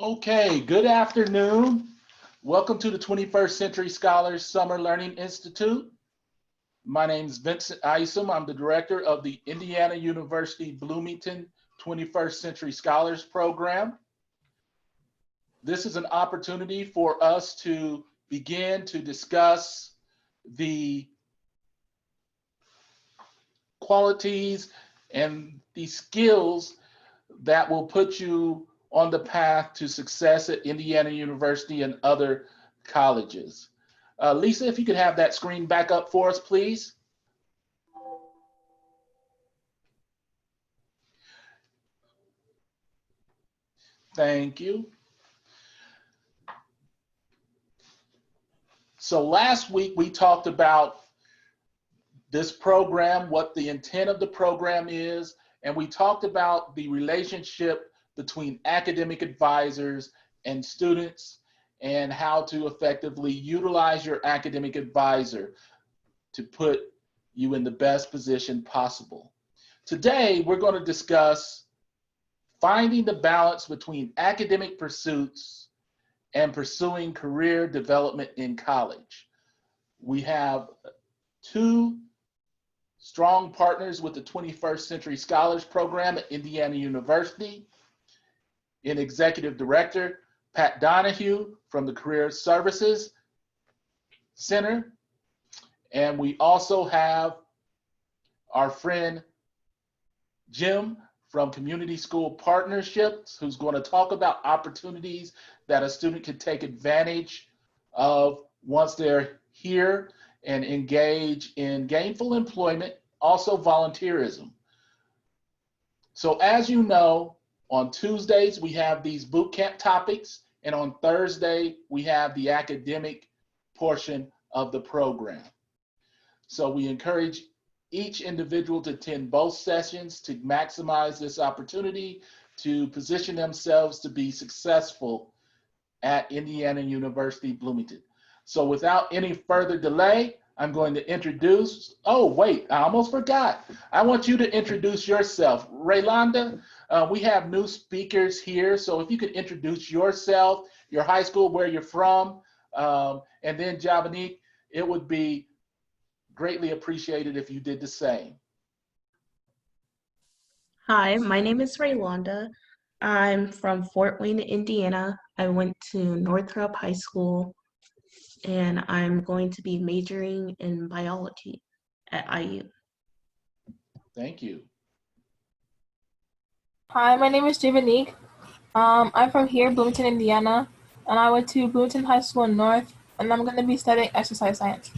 Okay, good afternoon. Welcome to the 21st Century Scholars Summer Learning Institute. My name is Vincent Isom. I'm the director of the Indiana University Bloomington 21st Century Scholars Program. This is an opportunity for us to begin to discuss the qualities and the skills that will put you on the path to success at Indiana University and other colleges. Lisa, if you could have that screen back up for us, please. Thank you. So last week we talked about this program, what the intent of the program is, and we talked about the relationship between academic advisors and students and how to effectively utilize your academic advisor to put you in the best position possible. Today, we're going to discuss finding the balance between academic pursuits and pursuing career development in college. We have two strong partners with the 21st Century Scholars Program at Indiana University. In Executive Director, Pat Donahue from the Career Services Center. And we also have our friend Jim from Community School Partnerships, who's going to talk about opportunities that a student can take advantage of once they're here and engage in gainful employment, also volunteerism. So as you know, on Tuesdays, we have these boot camp topics, and on Thursday, we have the academic portion of the program. So we encourage each individual to attend both sessions to maximize this opportunity to position themselves to be successful at Indiana University Bloomington. So without any further delay, I'm going to introduce, oh wait, I almost forgot. I want you to introduce yourself. Raylonda, we have new speakers here, so if you could introduce yourself, your high school, where you're from, and then Javanique, it would be greatly appreciated if you did the same. Hi, my name is Raylonda. I'm from Fort Wayne, Indiana. I went to Northrop High School, and I'm going to be majoring in biology at IU. Thank you. Hi, my name is Javanique. I'm from here, Bloomington, Indiana, and I went to Bloomington High School in North, and I'm going to be studying exercise science.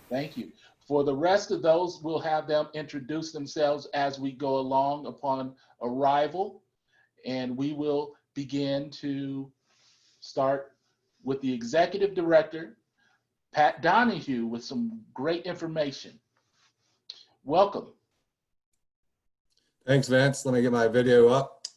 Thank you. For the rest of those, we'll have them introduce themselves as we go along upon arrival, and we will begin to start with the Executive Director, Pat Donahue, with some great information. Welcome. Thanks, Vince. Let me get my video up.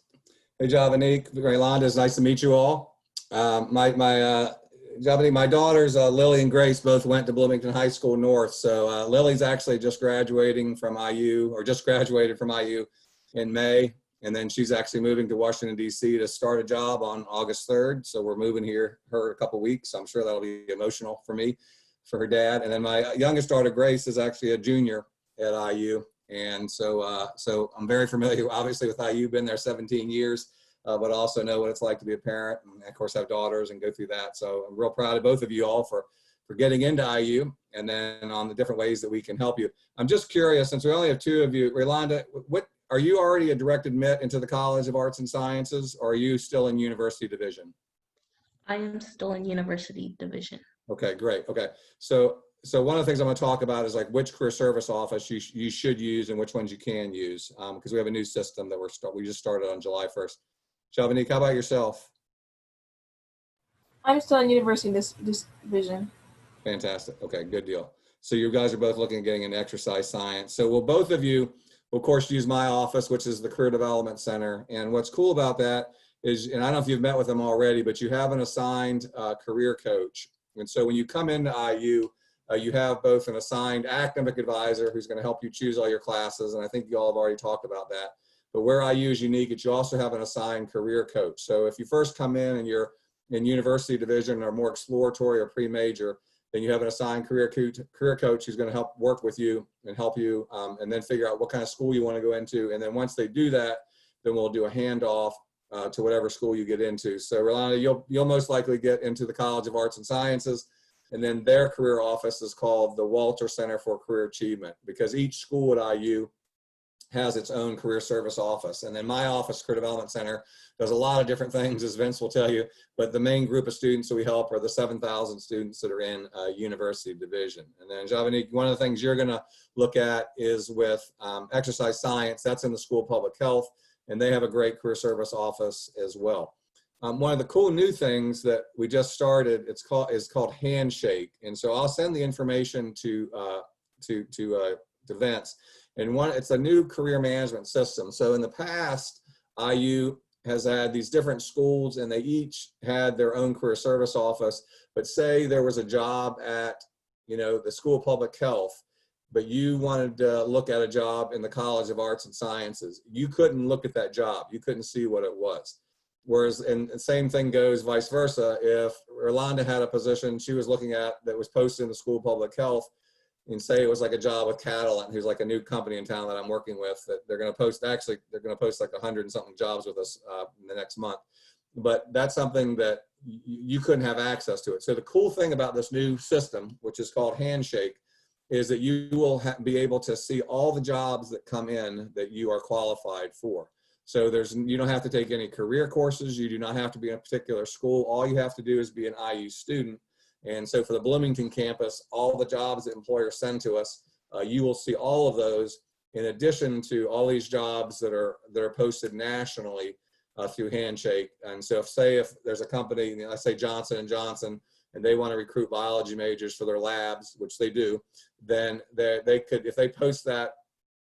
Hey, Javanique, Raylonda, it's nice to meet you all. Javanique, my daughters, Lily and Grace, both went to Bloomington High School North. So Lily's actually just graduating from IU, or just graduated from IU in May. And then she's actually moving to Washington, D.C. to start a job on August 3rd. So we're moving her a couple weeks. I'm sure that'll be emotional for me, for her dad. And then my youngest daughter, Grace, is actually a junior at IU. And so I'm very familiar, obviously, with IU, been there 17 years, but also know what it's like to be a parent and, of course, have daughters and go through that. So I'm real proud of both of you all for getting into IU and then on the different ways that we can help you. I'm just curious, since we only have two of you, Raylonda, are you already a direct admit into the College of Arts and Sciences, or are you still in University Division? I am still in University Division. Okay, great. Okay, so one of the things I'm going to talk about is like which career service office you should use and which ones you can use, because we have a new system that we just started on July 1st. Javanique, how about yourself? I'm still in University Division. Fantastic. Okay, good deal. So you guys are both looking at getting into exercise science. So will both of you, of course, use my office, which is the Career Development Center. And what's cool about that is, and I don't know if you've met with them already, but you have an assigned career coach. And so when you come into IU, you have both an assigned academic advisor who's going to help you choose all your classes, and I think you all have already talked about that. But where IU is unique, is you also have an assigned career coach. So if you first come in and you're in university division or more exploratory or pre-major, then you have an assigned career coach who's going to help work with you and help you, and then figure out what kind of school you want to go into. And then once they do that, then we'll do a handoff to whatever school you get into. So Rolanda, you'll most likely get into the College of Arts and Sciences, and then their career office is called the Walter Center for Career Achievement, because each school at IU has its own career service office. And then my office, Career Development Center, does a lot of different things, as Vince will tell you, but the main group of students that we help are the 7,000 students that are in university division. And then Javanique, one of the things you're gonna look at is with exercise science. That's in the School of Public Health, and they have a great career service office as well. One of the cool new things that we just started, is called Handshake. And so I'll send the information to Vince. And it's a new career management system. So in the past, IU has had these different schools, and they each had their own career service office. But say there was a job at, the School of Public Health, but you wanted to look at a job in the College of Arts and Sciences. You couldn't look at that job. You couldn't see what it was. Whereas, and the same thing goes vice versa. If Rolanda had a position she was looking at that was posted in the School of Public Health, and say it was like a job with Catalent, who's like a new company in town that I'm working with, that they're going to post, actually, they're going to post like 100 and something jobs with us in the next month. But that's something that you couldn't have access to it. So the cool thing about this new system, which is called Handshake, is that you will be able to see all the jobs that come in that you are qualified for. So you don't have to take any career courses. You do not have to be in a particular school. All you have to do is be an IU student. And so for the Bloomington campus, all the jobs that employers send to us, you will see all of those in addition to all these jobs that are posted nationally through Handshake. And so if there's a company, let's say Johnson & Johnson, and they want to recruit biology majors for their labs, which they do, then they could, if they post that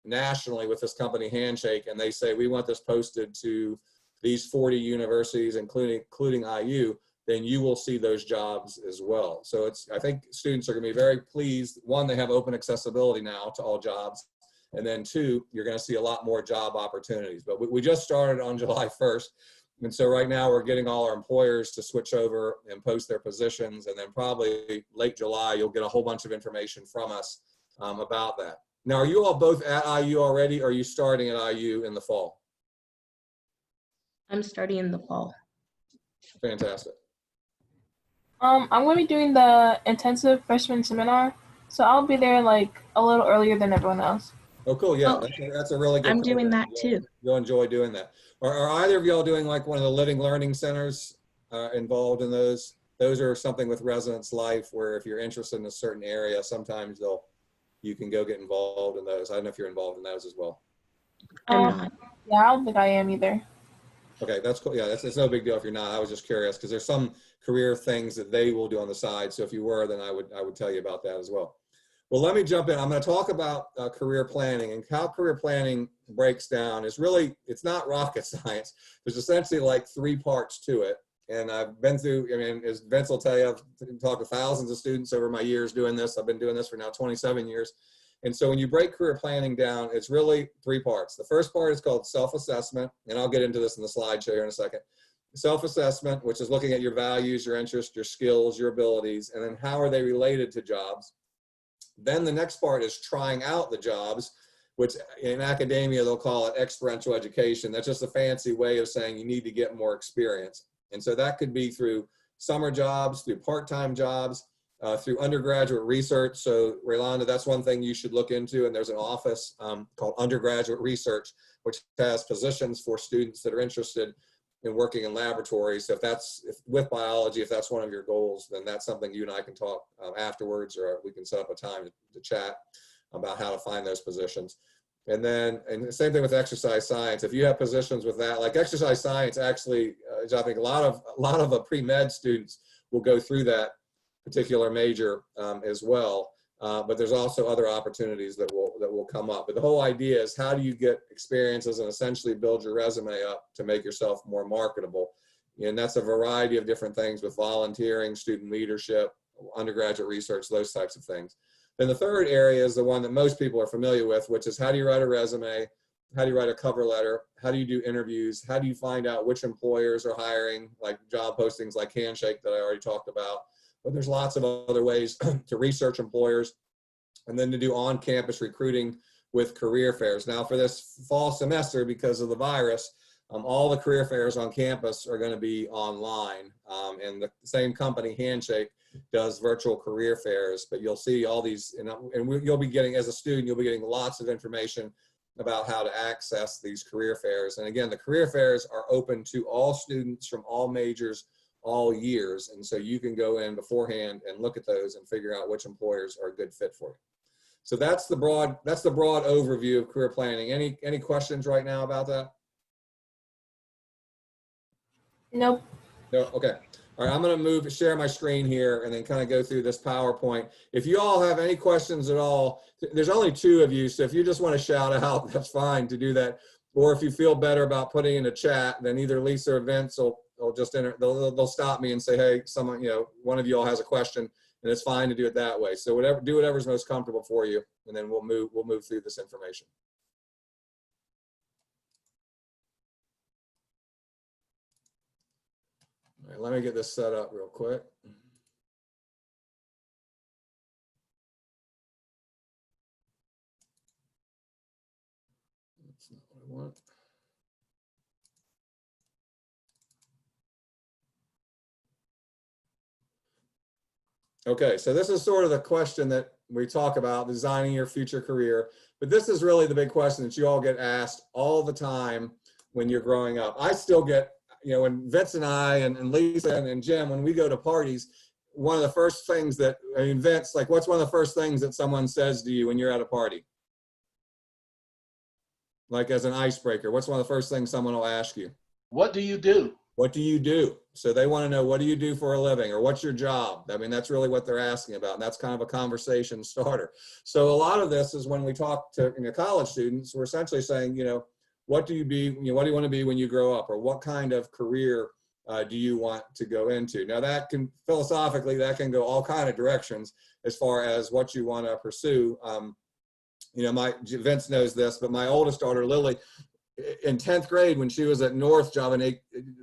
nationally with this company Handshake, and they say, we want this posted to these 40 universities, including IU, then you will see those jobs as well. So I think students are going to be very pleased. One, they have open accessibility now to all jobs. And then two, you're going to see a lot more job opportunities. But we just started on July 1st. And so right now we're getting all our employers to switch over and post their positions. And then probably late July, you'll get a whole bunch of information from us about that. Now, are you all both at IU already, or are you starting at IU in the fall? I'm starting in the fall. Fantastic. I'm going to be doing the intensive freshman seminar, so I'll be there like a little earlier than everyone else. Oh, cool. Yeah, Oh, that's a really good I'm doing program. that too. You'll enjoy doing that. Are either of y'all doing like one of the living learning centers involved in those? Those are something with Residence Life, where if you're interested in a certain area, sometimes you can go get involved in those. I don't know if you're involved in those as well. I'm not. Yeah, I don't think I am either. Okay, that's cool. Yeah, it's no big deal if you're not. I was just curious because there's some career things that they will do on the side. So if you were, then I would tell you about that as well. Well, let me jump in. I'm going to talk about career planning, and how career planning breaks down is really, it's not rocket science. There's essentially like 3 parts to it. And I've been through, as Vince will tell you, I've talked to thousands of students over my years doing this. I've been doing this for now 27 years. And so when you break career planning down, it's really 3 parts. The first part is called self-assessment, and I'll get into this in the slideshow here in a second. Self-assessment, which is looking at your values, your interests, your skills, your abilities, and then how are they related to jobs. Then the next part is trying out the jobs, which in academia, they'll call it experiential education. That's just a fancy way of saying you need to get more experience. And so that could be through summer jobs, through part-time jobs, through undergraduate research. So Rolanda, that's one thing you should look into. And there's an office called Undergraduate Research, which has positions for students that are interested in working in laboratories. So with biology, if that's one of your goals, then that's something you and I can talk afterwards, or we can set up a time to chat about how to find those positions. And the same thing with exercise science. If you have positions with that, like exercise science, actually, I think a lot of pre-med students will go through that particular major as well. But there's also other opportunities that will come up. But the whole idea is, how do you get experiences and essentially build your resume up to make yourself more marketable? And that's a variety of different things, with volunteering, student leadership, undergraduate research, those types of things. Then the third area is the one that most people are familiar with, which is how do you write a resume? how do you write a cover letter? How do you do interviews? How do you find out which employers are hiring, like job postings like Handshake that I already talked about. But there's lots of other ways to research employers, and then to do on-campus recruiting with career fairs. Now for this fall semester, because of the virus, all the career fairs on campus are going to be online. And the same company, Handshake, does virtual career fairs, but you'll see all these, you'll be getting, as a student, you'll be getting lots of information about how to access these career fairs. And again, the career fairs are open to all students from all majors, all years. And so you can go in beforehand and look at those and figure out which employers are a good fit for you. So that's the broad overview of career planning. Any questions right now about that? Nope. No, okay. All right, I'm going to share my screen here and then kind of go through this PowerPoint. If you all have any questions at all, there's only 2 of you, so if you just want to shout out, that's fine to do that. Or if you feel better about putting in a chat, then either Lisa or Vince will just enter, they'll stop me and say, hey, someone, one of you all has a question, and it's fine to do it that way. So do whatever's most comfortable for you, and then we'll move through this information. All right, let me get this set up real quick. That's not what I want. Okay, so this is sort of the question that we talk about, designing your future career, but this is really the big question that you all get asked all the time when you're growing up. I still get, when Vince and I and Lisa and Jim, when we go to parties, one of the first things that, Vince, like what's one of the first things that someone says to you when you're at a party? Like as an icebreaker, what's one of the first things someone will ask you? What do you do? What do you do? So they want to know, what do you do for a living, or what's your job? I mean, that's really what they're asking about, and that's kind of a conversation starter. So a lot of this is when we talk to college students, we're essentially saying, what do you what do you want to be when you grow up, or what kind of career do you want to go into? Now that can, philosophically, that can go all kind of directions as far as what you want to pursue. Vince knows this, but my oldest daughter, Lily, in 10th grade, when she was at North Job, and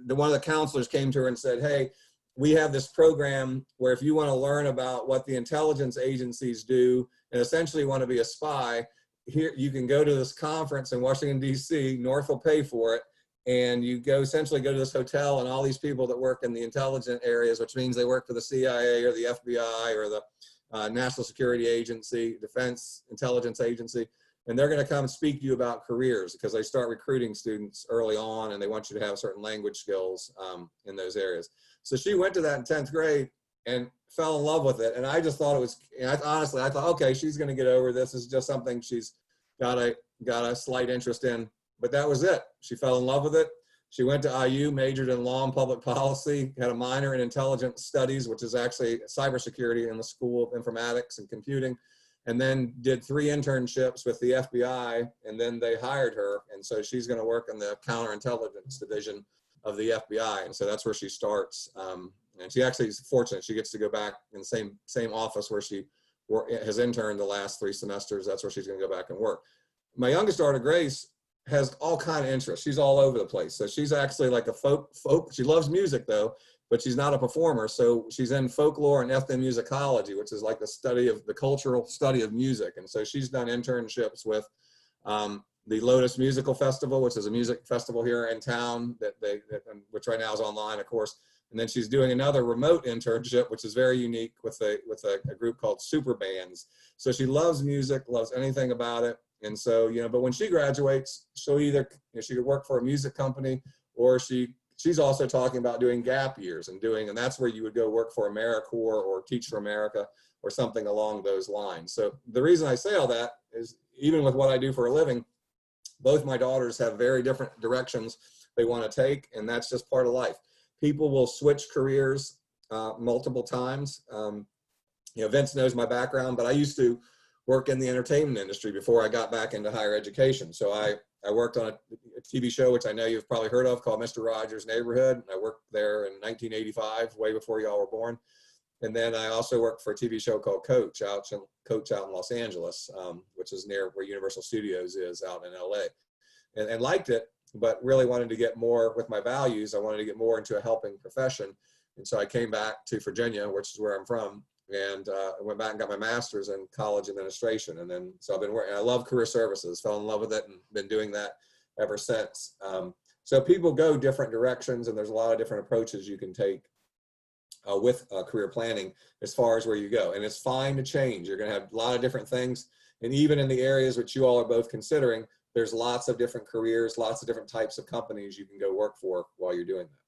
one of the counselors came to her and said, hey, we have this program where if you want to learn about what the intelligence agencies do and essentially want to be a spy, here you can go to this conference in Washington, D.C., North will pay for it, and you essentially go to this hotel, and all these people that work in the intelligence areas, which means they work for the CIA or the FBI or the National Security Agency, Defense Intelligence Agency, and they're going to come speak to you about careers, because they start recruiting students early on and they want you to have certain language skills in those areas. So she went to that in 10th grade and fell in love with it. And I just thought it was, honestly, I thought, okay, she's going to get over this. It's just something she's got a slight interest in, but that was it. She fell in love with it. She went to IU, majored in law and public policy, had a minor in intelligence studies, which is actually cybersecurity in the School of Informatics and Computing, and then did 3 internships with the FBI, and then they hired her. And so she's going to work in the counterintelligence division of the FBI. And so that's where she starts. And she actually is fortunate. She gets to go back in the same office where she has interned the last 3 semesters. That's where she's going to go back and work. My youngest daughter, Grace, has all kind of interests. She's all over the place. So she's actually like a folk. She loves music though, but she's not a performer. So she's in folklore and ethnomusicology, which is like the cultural study of music. And so she's done internships with the Lotus Musical Festival, which is a music festival here in town which right now is online, of course. And then she's doing another remote internship, which is very unique with a group called Super Bands. So she loves music, loves anything about it. And so, but when she graduates, she'll either, she could work for a music company, or she's also talking about doing gap years and that's where you would go work for AmeriCorps or Teach for America or something along those lines. So the reason I say all that is, even with what I do for a living, both my daughters have very different directions they want to take, and that's just part of life. People will switch careers multiple times. Vince knows my background, but I used to work in the entertainment industry before I got back into higher education. So I worked on a TV show, which I know you've probably heard of, called Mr. Rogers' Neighborhood. I worked there in 1985, way before y'all were born. And then I also worked for a TV show called Coach out in Los Angeles, which is near where Universal Studios is out in LA. and liked it, but really wanted to get more with my values. I wanted to get more into a helping profession. And so I came back to Virginia, which is where I'm from, and I went back and got my master's in college administration. And then, so I've been working, I love career services, fell in love with it and been doing that ever since. So people go different directions, and there's a lot of different approaches you can take with career planning as far as where you go. And it's fine to change. You're going to have a lot of different things. And even in the areas which you all are both considering, there's lots of different careers, lots of different types of companies you can go work for while you're doing that.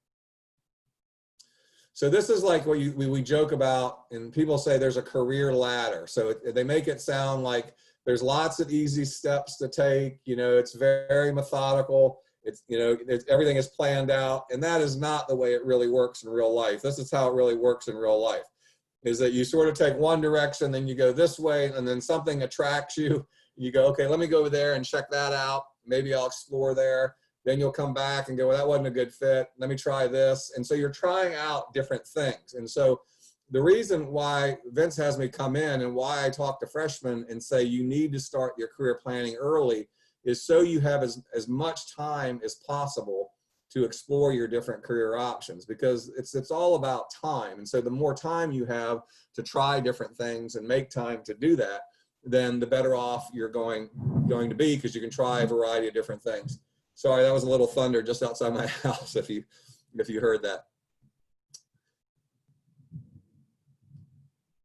So this is like what we joke about, and people say there's a career ladder. So they make it sound like there's lots of easy steps to take. You know, it's very methodical. It's, you know, everything is planned out, and that is not the way it really works in real life. This is how it really works in real life, is that you sort of take one direction, then you go this way, and then something attracts you. You go, okay, let me go over there and check that out. Maybe I'll explore there. Then you'll come back and go, well, that wasn't a good fit. Let me try this. And so you're trying out different things. And so the reason why Vince has me come in and why I talk to freshmen and say you need to start your career planning early is so you have as much time as possible to explore your different career options, because it's all about time. And so the more time you have to try different things and make time to do that, then the better off you're going to be, because you can try a variety of different things. Sorry, that was a little thunder just outside my house if you heard that.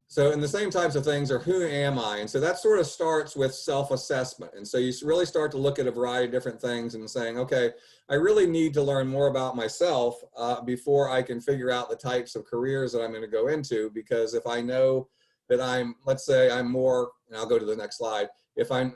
So, and the same types of things are who am I? And so that sort of starts with self-assessment. And so you really start to look at a variety of different things and saying, okay, I really need to learn more about myself before I can figure out the types of careers that I'm going to go into. Because if I know that let's say I'm more, and I'll go to the next slide.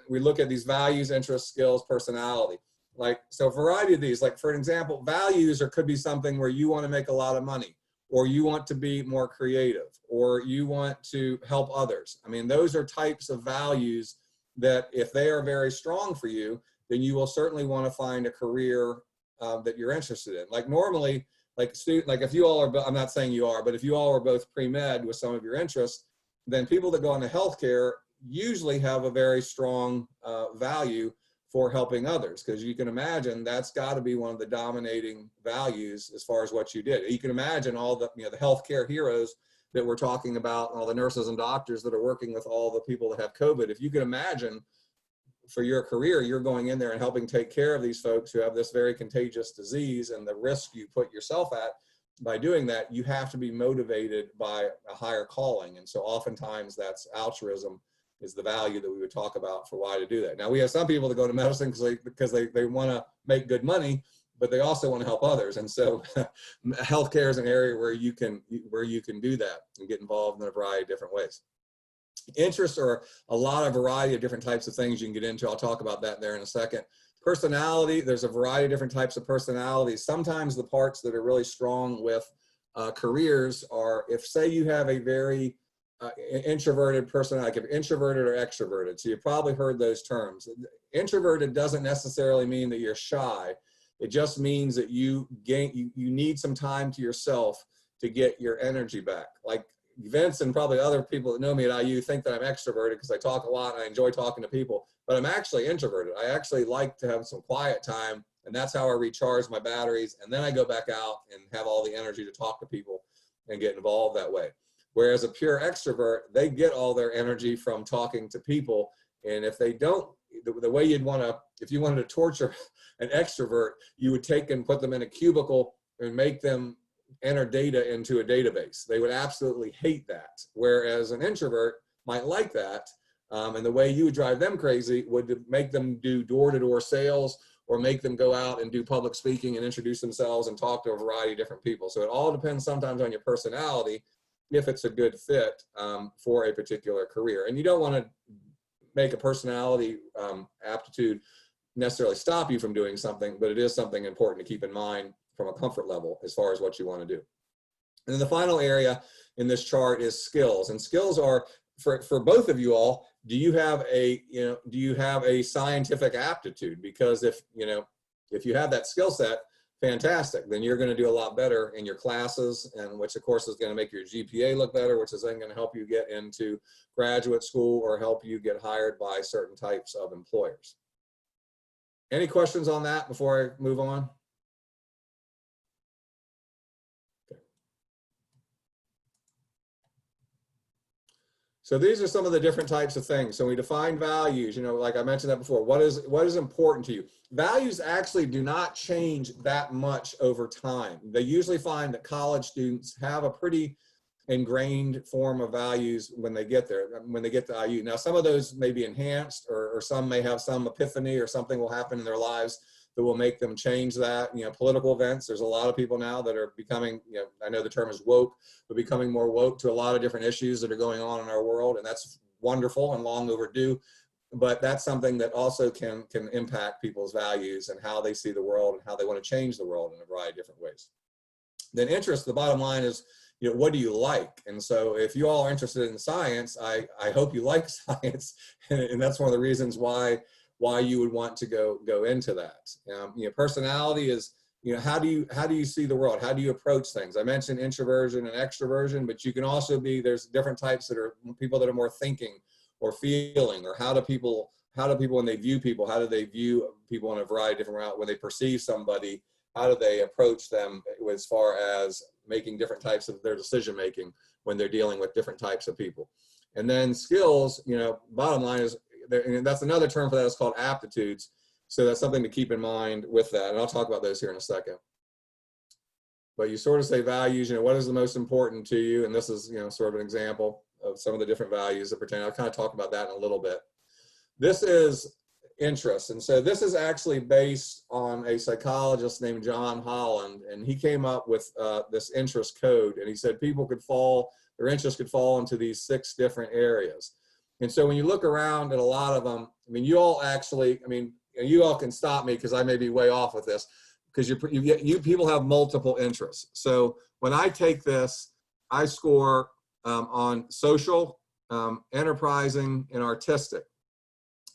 We look at these values, interests, skills, personality. Like, so a variety of these, like for example, values could be something where you want to make a lot of money, or you want to be more creative, or you want to help others. I mean, those are types of values that if they are very strong for you, then you will certainly want to find a career that you're interested in. Like normally, like if you all are, I'm not saying you are, but if you all are both pre-med with some of your interests, then people that go into healthcare usually have a very strong value for helping others, because you can imagine that's got to be one of the dominating values as far as what you did. You can imagine all the, the healthcare heroes that we're talking about, all the nurses and doctors that are working with all the people that have COVID. If you can imagine for your career, you're going in there and helping take care of these folks who have this very contagious disease, and the risk you put yourself at by doing that, you have to be motivated by a higher calling. And so oftentimes that's altruism is the value that we would talk about for why to do that. Now we have some people that go to medicine because they want to make good money, but they also want to help others. And so healthcare is an area where you can do that and get involved in a variety of different ways. Interests are a variety of different types of things you can get into. I'll talk about that there in a second. Personality, there's a variety of different types of personalities. Sometimes the parts that are really strong with careers are, if say you have a very introverted personality, like introverted or extroverted. So you've probably heard those terms. Introverted doesn't necessarily mean that you're shy. It just means that you need some time to yourself to get your energy back. Like Vince and probably other people that know me at IU think that I'm extroverted because I talk a lot and I enjoy talking to people, but I'm actually introverted. I actually like to have some quiet time, and that's how I recharge my batteries. And then I go back out and have all the energy to talk to people and get involved that way. Whereas a pure extrovert, they get all their energy from talking to people. And if they don't, the way you'd want to, if you wanted to torture an extrovert, you would take and put them in a cubicle and make them enter data into a database. They would absolutely hate that. Whereas an introvert might like that. And the way you would drive them crazy would make them do door-to-door sales, or make them go out and do public speaking and introduce themselves and talk to a variety of different people. So it all depends sometimes on your personality, if it's a good fit for a particular career. And you don't want to make a personality aptitude necessarily stop you from doing something, but it is something important to keep in mind from a comfort level as far as what you want to do. And then the final area in this chart is skills. And skills are, for both of you all, do you have a scientific aptitude? Because if you have that skill set, fantastic, then you're going to do a lot better in your classes, and which of course is going to make your GPA look better, which is then going to help you get into graduate school or help you get hired by certain types of employers. Any questions on that before I move on? So these are some of the different types of things. So we define values, you know, like I mentioned that before. What is important to you? Values actually do not change that much over time. They usually find that college students have a pretty ingrained form of values when they get there, when they get to IU. Now, some of those may be enhanced, or some may have some epiphany, or something will happen in their lives that will make them change that. You know, political events, there's a lot of people now that are becoming, you know, I know the term is woke, but becoming more woke to a lot of different issues that are going on in our world, and that's wonderful and long overdue. But that's something that also can impact people's values and how they see the world and how they want to change the world in a variety of different ways. Then interest, the bottom line is, you know, what do you like? And so if you all are interested in science, I hope you like science, and that's one of the reasons why you would want to go into that. You know, personality is, you know, how do you see the world? How do you approach things? I mentioned introversion and extroversion, but you can also be, there's different types that are people that are more thinking or feeling, or how do people when they view people, how do they view people in a variety of different routes? When they perceive somebody, how do they approach them as far as making different types of their decision making when they're dealing with different types of people? And then skills, you know, bottom line is, and that's another term for that, is called aptitudes. So that's something to keep in mind with that. And I'll talk about those here in a second. But you sort of say values, you know, what is the most important to you? And this is, you know, sort of an example of some of the different values that pertain. I'll kind of talk about that in a little bit. This is interest. And so this is actually based on a psychologist named John Holland. And he came up with this interest code. And he said people could fall, their interest could fall into these 6 different areas. And so when you look around at a lot of them, I mean, you all actually, I mean, you all can stop me because I may be way off with this, because you people have multiple interests. So when I take this, I score on social, enterprising, and artistic.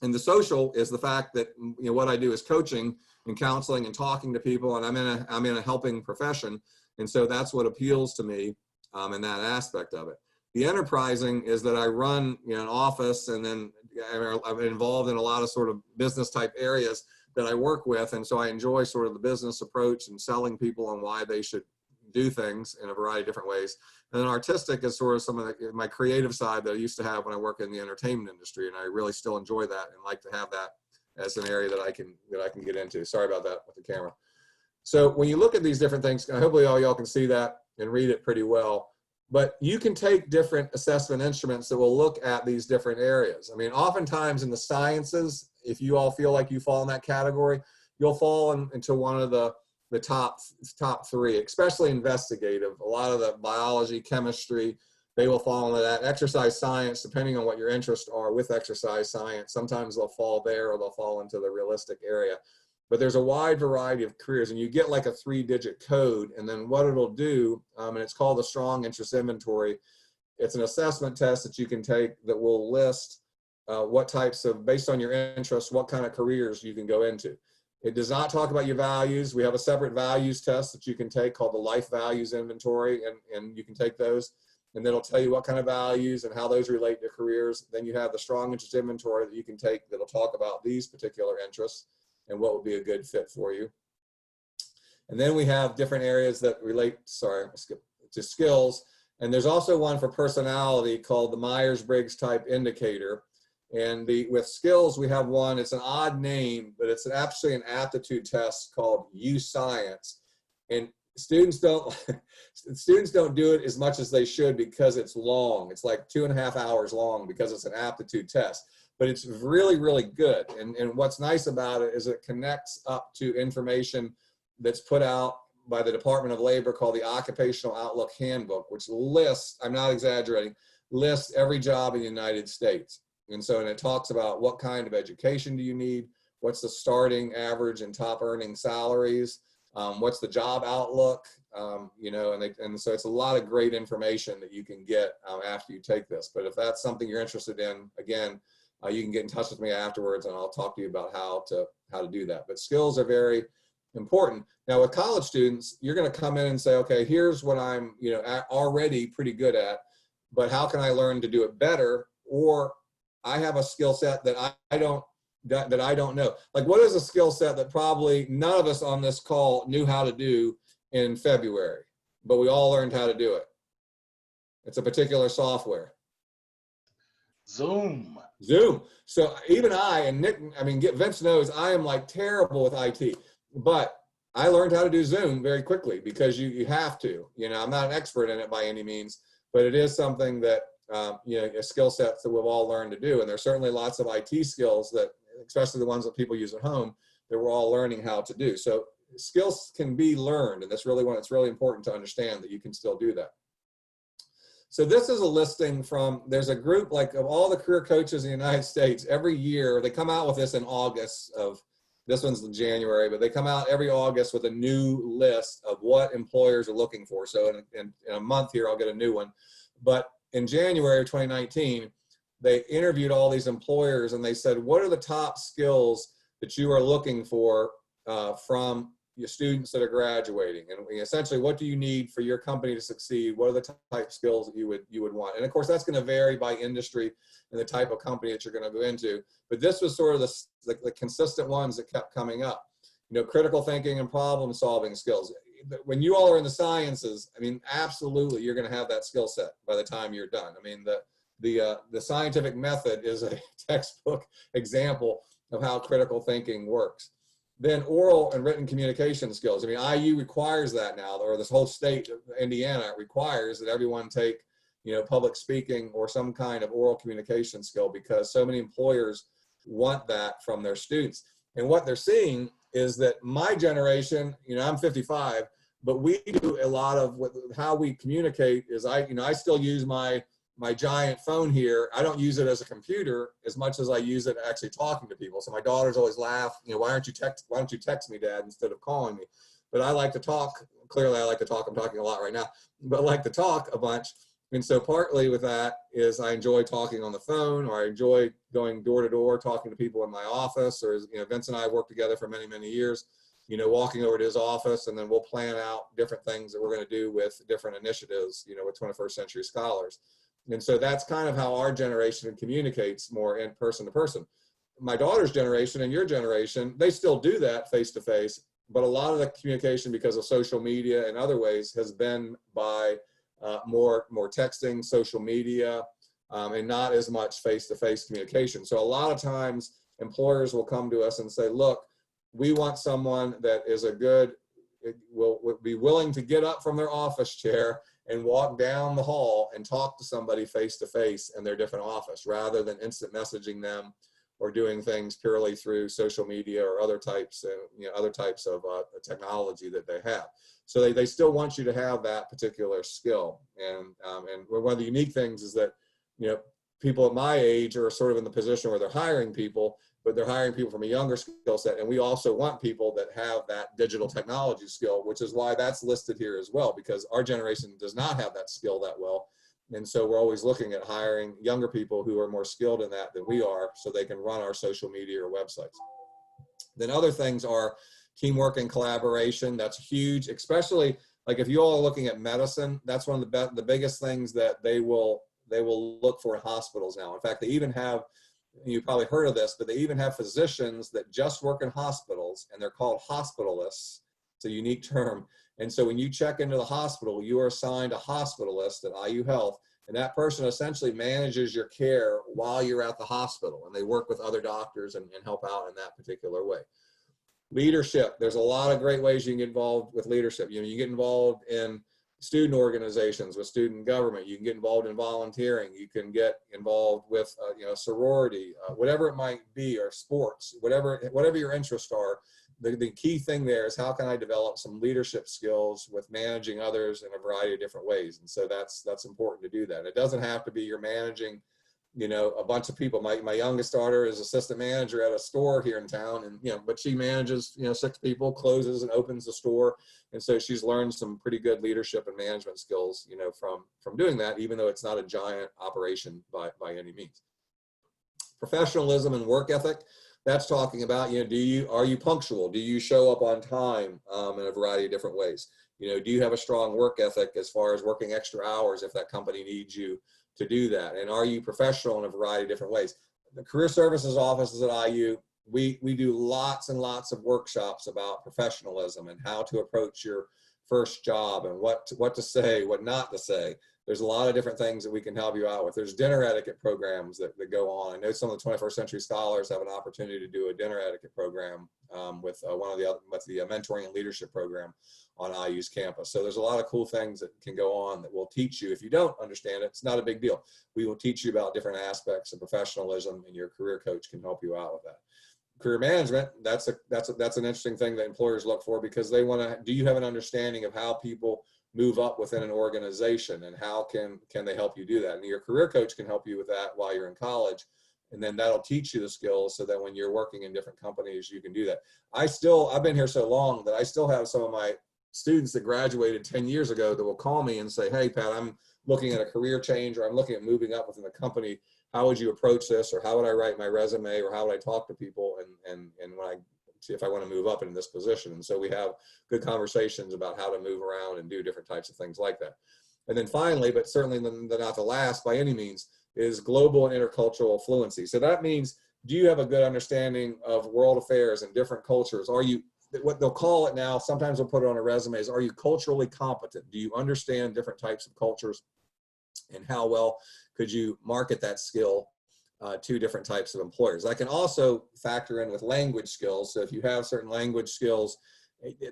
And the social is the fact that, you know, what I do is coaching and counseling and talking to people, and I'm in a helping profession, and so that's what appeals to me in that aspect of it. The enterprising is that I run, you know, an office, and then I'm involved in a lot of sort of business type areas that I work with, and so I enjoy sort of the business approach and selling people on why they should do things in a variety of different ways. And then artistic is sort of some of my creative side that I used to have when I work in the entertainment industry, and I really still enjoy that and like to have that as an area that I can get into. Sorry about that with the camera. So when you look at these different things, hopefully all y'all can see that and read it pretty well. But you can take different assessment instruments that will look at these different areas. I mean, oftentimes in the sciences, if you all feel like you fall in that category, you'll fall into one of the top 3, especially investigative. A lot of the biology, chemistry, they will fall into that. Exercise science, depending on what your interests are with exercise science, sometimes they'll fall there or they'll fall into the realistic area. But there's a wide variety of careers, and you get like a 3-digit code, and then what it'll do, and it's called the Strong Interest Inventory. It's an assessment test that you can take that will list what types of, based on your interests, what kind of careers you can go into. It does not talk about your values. We have a separate values test that you can take called the Life Values Inventory, and you can take those, and then it'll tell you what kind of values and how those relate to careers. Then you have the Strong Interest Inventory that you can take that'll talk about these particular interests and what would be a good fit for you. And then we have different areas that relate, to skills. And there's also one for personality called the Myers-Briggs Type Indicator. And with skills, we have one, it's an odd name, but it's actually an aptitude test called U-Science. And students don't do it as much as they should because it's long. It's like 2.5 hours long because it's an aptitude test. But it's really, really good. And what's nice about it is it connects up to information that's put out by the Department of Labor called the Occupational Outlook Handbook, which lists, I'm not exaggerating, lists every job in the United States. And it talks about what kind of education do you need, what's the starting average and top earning salaries, what's the job outlook, you know, and so it's a lot of great information that you can get after you take this. But if that's something you're interested in, again, you can get in touch with me afterwards, and I'll talk to you about how to do that. But skills are very important. Now, with college students, you're going to come in and say, okay, here's what I'm, you know, already pretty good at, but how can I learn to do it better? Or I have a skill set that I don't that I don't know? Like, what is a skill set that probably none of us on this call knew how to do in February, but we all learned how to do it? It's a particular software. Zoom. Zoom. So even I, and Nick, I mean, Vince knows I am like terrible with IT, but I learned how to do Zoom very quickly because you have to. You know, I'm not an expert in it by any means, but it is something that, you know, a skill sets that we've all learned to do. And there's certainly lots of IT skills that, especially the ones that people use at home, that we're all learning how to do. So skills can be learned, and that's really it's really important to understand that you can still do that. So this is a listing from, there's a group like of all the career coaches in the United States. Every year, they come out with this in August of, this one's in January, but they come out every August with a new list of what employers are looking for. So in a month here, I'll get a new one. But in January of 2019, they interviewed all these employers and they said, what are the top skills that you are looking for from your students that are graduating? And essentially, what do you need for your company to succeed? What are the type of skills that you would want? And of course, that's going to vary by industry and the type of company that you're going to go into. But this was sort of the consistent ones that kept coming up. You know, critical thinking and problem solving skills. When you all are in the sciences, I mean, absolutely, you're going to have that skill set by the time you're done. I mean, the scientific method is a textbook example of how critical thinking works. Then oral and written communication skills. I mean, IU requires that now, or this whole state of Indiana requires that everyone take, you know, public speaking or some kind of oral communication skill, because so many employers want that from their students. And what they're seeing is that my generation, you know, I'm 55, but we do a lot of how we communicate is I still use my giant phone here. I don't use it as a computer as much as I use it actually talking to people. So my daughters always laugh, you know, why don't you text me, Dad, instead of calling me? But I like to talk. Clearly I like to talk. I'm talking a lot right now, but I like to talk a bunch. And so partly with that is I enjoy talking on the phone, or I enjoy going door to door, talking to people in my office, or, you know, Vince and I worked together for many, many years, you know, walking over to his office, and then we'll plan out different things that we're going to do with different initiatives, you know, with 21st Century Scholars. And so that's kind of how our generation communicates more in person to person. My daughter's generation and your generation, they still do that face to face, but a lot of the communication, because of social media and other ways, has been by more texting, social media, and not as much face-to-face communication. So a lot of times employers will come to us and say, look, we want someone that is will be willing to get up from their office chair and walk down the hall and talk to somebody face-to-face in their different office, rather than instant messaging them or doing things purely through social media or other types of technology that they have. So they still want you to have that particular skill. And one of the unique things is that, you know, people at my age are sort of in the position where they're hiring people, but they're hiring people from a younger skill set. And we also want people that have that digital technology skill, which is why that's listed here as well, because our generation does not have that skill that well. And so we're always looking at hiring younger people who are more skilled in that than we are, so they can run our social media or websites. Then other things are teamwork and collaboration. That's huge, especially like if you all are looking at medicine, that's one of the biggest things that they will look for in hospitals now. In fact, they even have, you probably heard of this, but they even have physicians that just work in hospitals, and they're called hospitalists. It's a unique term. And so when you check into the hospital, you are assigned a hospitalist at IU Health, and that person essentially manages your care while you're at the hospital, and they work with other doctors and help out in that particular way. Leadership. There's a lot of great ways you can get involved with leadership. You know, you get involved in student organizations with student government. You can get involved in volunteering. You can get involved with you know, sorority, whatever it might be, or sports, whatever your interests are. The key thing there is, how can I develop some leadership skills with managing others in a variety of different ways? And so that's important to do that. It doesn't have to be you're managing, you know, a bunch of people. My youngest daughter is assistant manager at a store here in town, and, you know, but she manages, you know, 6 people, closes and opens the store. And so she's learned some pretty good leadership and management skills, you know, from doing that, even though it's not a giant operation by any means. Professionalism and work ethic. That's talking about, you know, are you punctual? Do you show up on time in a variety of different ways? You know, do you have a strong work ethic as far as working extra hours if that company needs you to do that? And are you professional in a variety of different ways? The career services offices at IU we do lots and lots of workshops about professionalism and how to approach your first job and what to say, what not to say. There's a lot of different things that we can help you out with. There's dinner etiquette programs that go on. I know some of the 21st century scholars have an opportunity to do a dinner etiquette program with the mentoring and leadership program on IU's campus. So there's a lot of cool things that can go on that will teach you. If you don't understand it, it's not a big deal. We will teach you about different aspects of professionalism, and your career coach can help you out with that. Career management, that's an interesting thing that employers look for, because they want to, do you have an understanding of how people move up within an organization, and how can they help you do that? And your career coach can help you with that while you're in college, and then that'll teach you the skills so that when you're working in different companies, you can do that. I've been here so long that I still have some of my students that graduated 10 years ago that will call me and say, hey, Pat, I'm looking at a career change, or I'm looking at moving up within the company. How would you approach this? Or how would I write my resume? Or how would I talk to people? And when I see if I want to move up in this position. And so we have good conversations about how to move around and do different types of things like that. And then finally, but certainly not the last by any means, is global and intercultural fluency. So that means, do you have a good understanding of world affairs and different cultures? Are you, what they'll call it now, sometimes they'll put it on a resume, is, are you culturally competent? Do you understand different types of cultures? And how well could you market that skill to different types of employers? That can also factor in with language skills. So if you have certain language skills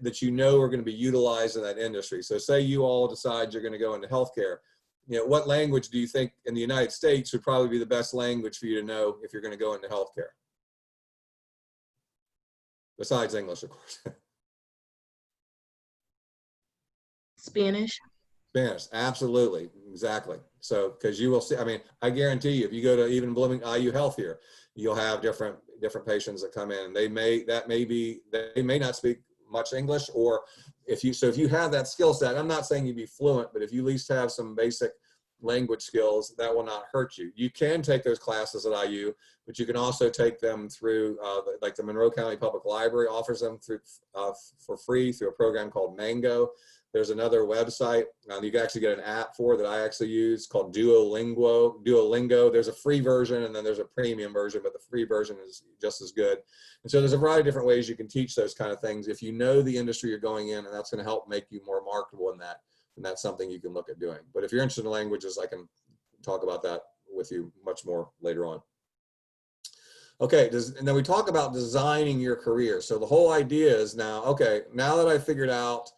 that you know are going to be utilized in that industry. So say you all decide you're going to go into healthcare. What language do you think in the United States would probably be the best language for you to know if you're going to go into healthcare? Besides English, of course. Spanish. Spanish, absolutely, exactly. So, because you will see, I mean, I guarantee you, if you go to even Bloomington IU Health here, you'll have different patients that come in, and they may not speak much English, or if you have that skill set, I'm not saying you'd be fluent, but if you at least have some basic language skills, that will not hurt you. You can take those classes at IU, but you can also take them through, like the Monroe County Public Library offers them through for free through a program called Mango. There's another website you can actually get an app for that I actually use called Duolingo. There's a free version and then there's a premium version, but the free version is just as good. And so there's a variety of different ways you can teach those kind of things if you know the industry you're going in, and that's going to help make you more marketable in that. And that's something you can look at doing. But if you're interested in languages, I can talk about that with you much more later on. Okay, and then we talk about designing your career. So the whole idea is now, okay, now that I figured out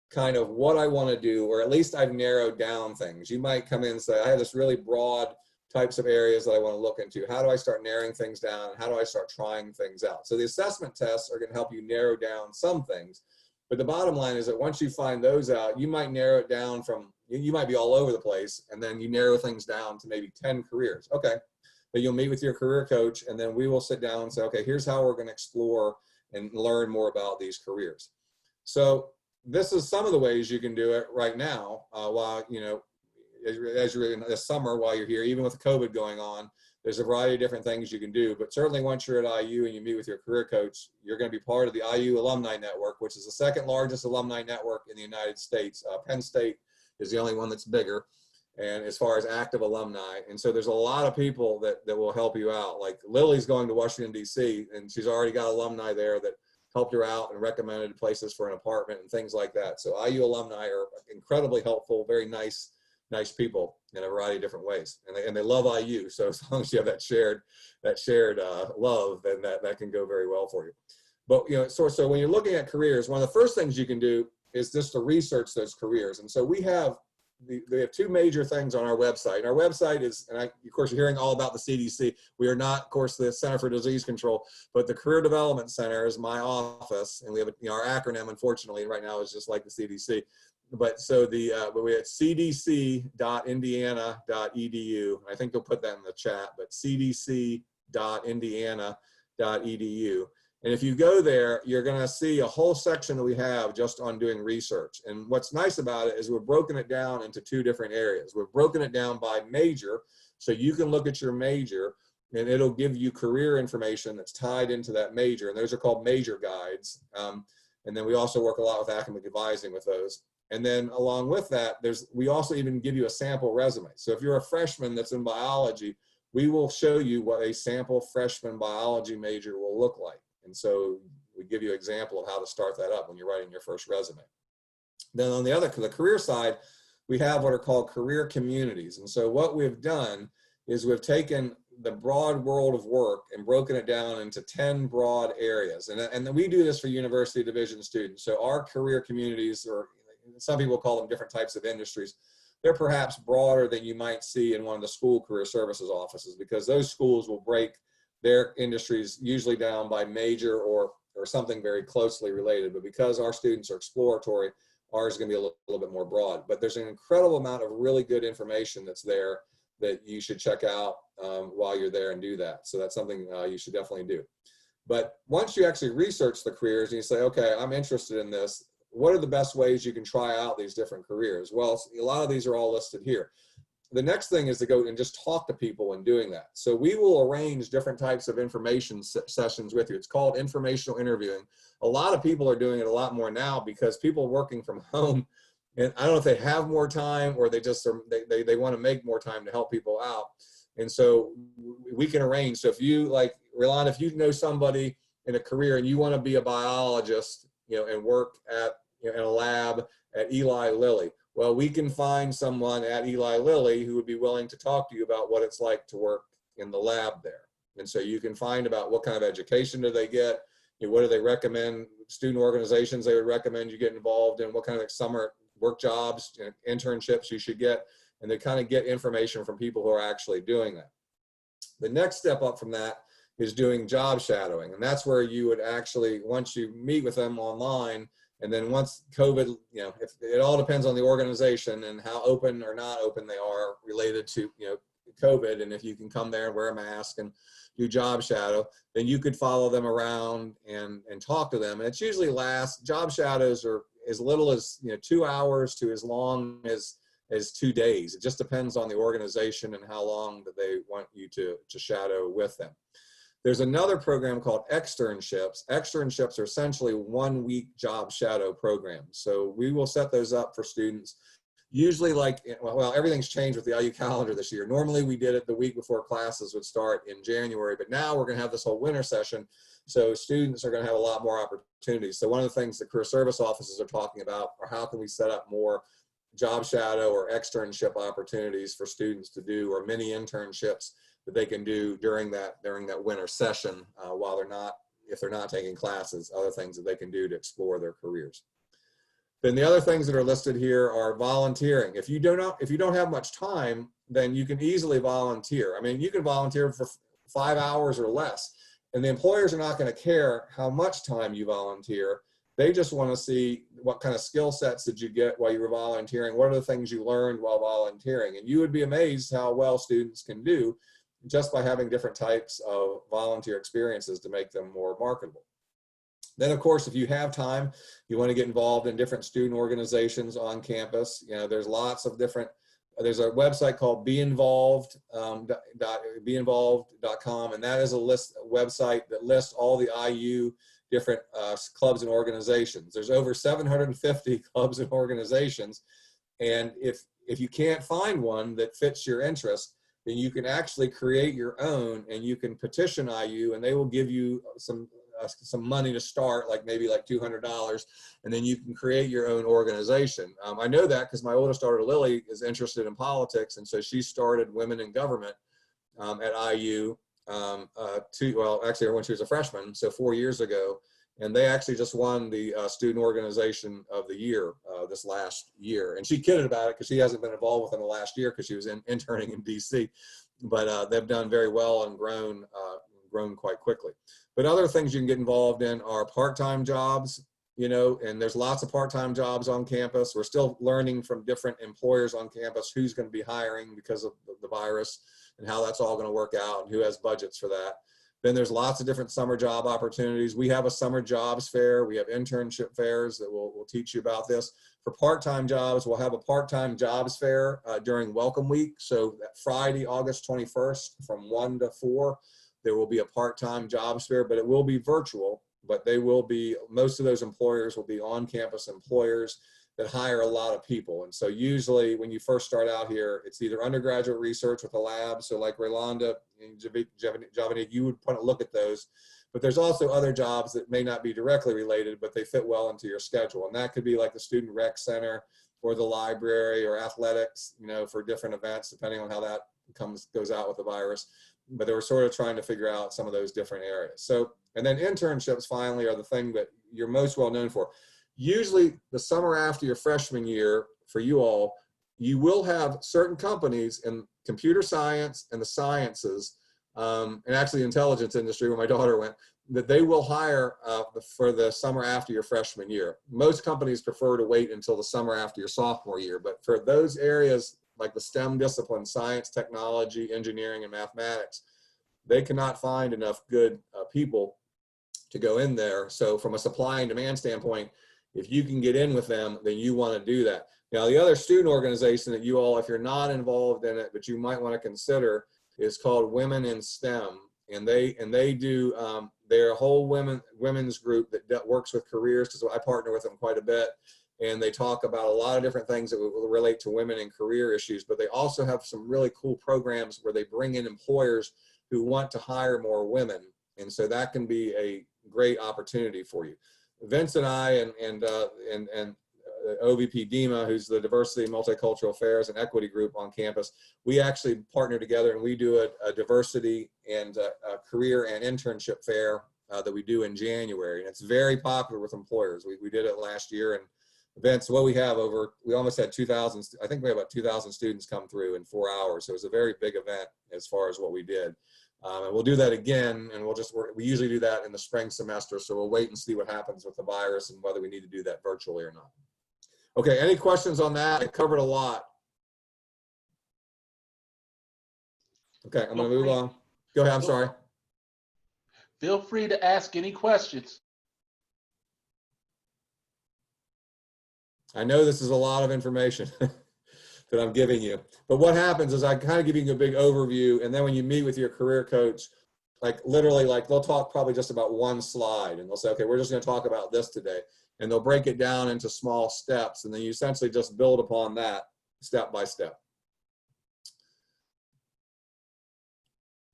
kind of what I want to do, or at least I've narrowed down things. You might come in and say, I have this really broad types of areas that I want to look into. How do I start narrowing things down? How do I start trying things out? So the assessment tests are going to help you narrow down some things. But the bottom line is that once you find those out, you might narrow it down from, you might be all over the place, and then you narrow things down to maybe 10 careers. Okay, but you'll meet with your career coach, and then we will sit down and say, okay, here's how we're going to explore and learn more about these careers. So this is some of the ways you can do it right now while, as you're in the summer, while you're here, even with COVID going on. There's a variety of different things you can do, but certainly once you're at IU and you meet with your career coach, you're going to be part of the IU Alumni Network, which is the second largest alumni network in the United States. Penn State is the only one that's bigger, and as far as active alumni. And so there's a lot of people that will help you out. Like Lily's going to Washington, D.C., and she's already got alumni there that helped her out and recommended places for an apartment and things like that. So IU alumni are incredibly helpful, very nice people in a variety of different ways, and they love IU. So as long as you have that shared love, then that can go very well for you. But so when you're looking at careers, one of the first things you can do is just to research those careers. And so we have two major things on our website. And our website is, and of course you're hearing all about the CDC. We are not, of course, the Center for Disease Control, but the Career Development Center is my office, and we have our acronym, unfortunately, right now is just like the CDC. But so but we're at cdc.indiana.edu. I think they'll put that in the chat, but cdc.indiana.edu. And if you go there, you're going to see a whole section that we have just on doing research. And what's nice about it is we've broken it down into two different areas. We've broken it down by major, so you can look at your major and it'll give you career information that's tied into that major. And those are called major guides. And then we also work a lot with academic advising with those. And then along with that, we also even give you a sample resume. So if you're a freshman that's in biology, we will show you what a sample freshman biology major will look like. And so we give you an example of how to start that up when you're writing your first resume. Then on the career side, we have what are called career communities. And so what we've done is we've taken the broad world of work and broken it down into 10 broad areas. And we do this for university division students. So our career communities, or some people call them different types of industries, they're perhaps broader than you might see in one of the school career services offices, because those schools will break their industries usually down by major or something very closely related. But because our students are exploratory, ours is going to be a little bit more broad. But there's an incredible amount of really good information that's there that you should check out while you're there and do that. So that's something you should definitely do. But once you actually research the careers and you say, okay, I'm interested in this, what are the best ways you can try out these different careers? Well, a lot of these are all listed here. The next thing is to go and just talk to people when doing that. So we will arrange different types of information sessions with you. It's called informational interviewing. A lot of people are doing it a lot more now because people are working from home, and I don't know if they have more time or they just are, they want to make more time to help people out. And so we can arrange. So if you, like Rolanda, if you know somebody in a career and you want to be a biologist, and work at in a lab at Eli Lilly, well, we can find someone at Eli Lilly who would be willing to talk to you about what it's like to work in the lab there. And so you can find about what kind of education do they get, what do they recommend, student organizations they would recommend you get involved in, what kind of summer work jobs, internships you should get, and they kind of get information from people who are actually doing that. The next step up from that is doing job shadowing. And that's where you would actually, once you meet with them online, and then once COVID, if it all depends on the organization and how open or not open they are related to, COVID. And if you can come there and wear a mask and do job shadow, then you could follow them around and talk to them. And it's usually job shadows are as little as 2 hours to as long as 2 days. It just depends on the organization and how long that they want you to shadow with them. There's another program called Externships. Externships are essentially 1 week job shadow programs. So we will set those up for students. Usually well, everything's changed with the IU calendar this year. Normally we did it the week before classes would start in January, but now we're gonna have this whole winter session. So students are gonna have a lot more opportunities. So one of the things the career service offices are talking about are how can we set up more job shadow or externship opportunities for students to do, or mini internships that they can do during that winter session while if they're not taking classes, other things that they can do to explore their careers. Then the other things that are listed here are volunteering. If you don't have much time, then you can easily volunteer. I mean, you can volunteer for 5 hours or less, and the employers are not going to care how much time you volunteer. They just want to see what kind of skill sets did you get while you were volunteering, what are the things you learned while volunteering, and you would be amazed how well students can do just by having different types of volunteer experiences to make them more marketable. Then, of course, if you have time, you want to get involved in different student organizations on campus. There's lots of different, there's a website called beinvolved.com, and that is a website that lists all the IU different clubs and organizations. There's over 750 clubs and organizations, and if you can't find one that fits your interest, then you can actually create your own, and you can petition IU, and they will give you some money to start, maybe $200, and then you can create your own organization. I know that because my oldest daughter Lily is interested in politics, and so she started Women in Government at IU actually when she was a freshman, so 4 years ago, and they actually just won the Student Organization of the Year this last year. And she kidded about it because she hasn't been involved with them the last year because she was interning in DC, but they've done very well and grown quite quickly. But other things you can get involved in are part-time jobs, and there's lots of part-time jobs on campus. We're still learning from different employers on campus who's going to be hiring because of the virus and how that's all going to work out and who has budgets for that. Then there's lots of different summer job opportunities. We have a summer jobs fair. We have internship fairs that will teach you about this. For part-time jobs, we'll have a part-time jobs fair during Welcome Week. So that Friday, August 21st from 1 to 4, there will be a part-time jobs fair, but it will be virtual. But they will be, most of those employers will be on-campus employers, that hire a lot of people. And so usually when you first start out here, it's either undergraduate research with a lab. So like Rolanda and Javanique, you would want to look at those. But there's also other jobs that may not be directly related, but they fit well into your schedule. And that could be like the student rec center or the library or athletics, you know, for different events, depending on how that goes out with the virus. But they were sort of trying to figure out some of those different areas. So, and then internships finally are the thing that you're most well known for. Usually the summer after your freshman year, for you all, you will have certain companies in computer science and the sciences, and actually the intelligence industry where my daughter went, that they will hire for the summer after your freshman year. Most companies prefer to wait until the summer after your sophomore year, but for those areas like the STEM disciplines, science, technology, engineering, and mathematics, they cannot find enough good people to go in there. So from a supply and demand standpoint, if you can get in with them, then you want to do that. Now, the other student organization that you all, if you're not involved in it, but you might want to consider, is called Women in STEM. And they do, they're a whole women's group that works with careers, because I partner with them quite a bit. And they talk about a lot of different things that will relate to women and career issues, but they also have some really cool programs where they bring in employers who want to hire more women. And so that can be a great opportunity for you. Vince and I and OVP DEMA, who's the Diversity and Multicultural Affairs and Equity Group on campus, we actually partner together and we do a diversity and a career and internship fair that we do in January. And it's very popular with employers. We did it last year, and Vince, what we have we almost had 2,000, I think we have about 2,000 students come through in 4 hours. So it was a very big event as far as what we did. And we'll do that again, and we usually do that in the spring semester. So we'll wait and see what happens with the virus and whether we need to do that virtually or not. Okay, any questions on that? I covered a lot. Okay, I'm gonna move on. Go ahead, I'm sorry. Feel free to ask any questions. I know this is a lot of information that I'm giving you, but what happens is I kind of give you a big overview, and then when you meet with your career coach, like literally, like they'll talk probably just about one slide, and they'll say, okay, we're just going to talk about this today, and they'll break it down into small steps, and then you essentially just build upon that step by step.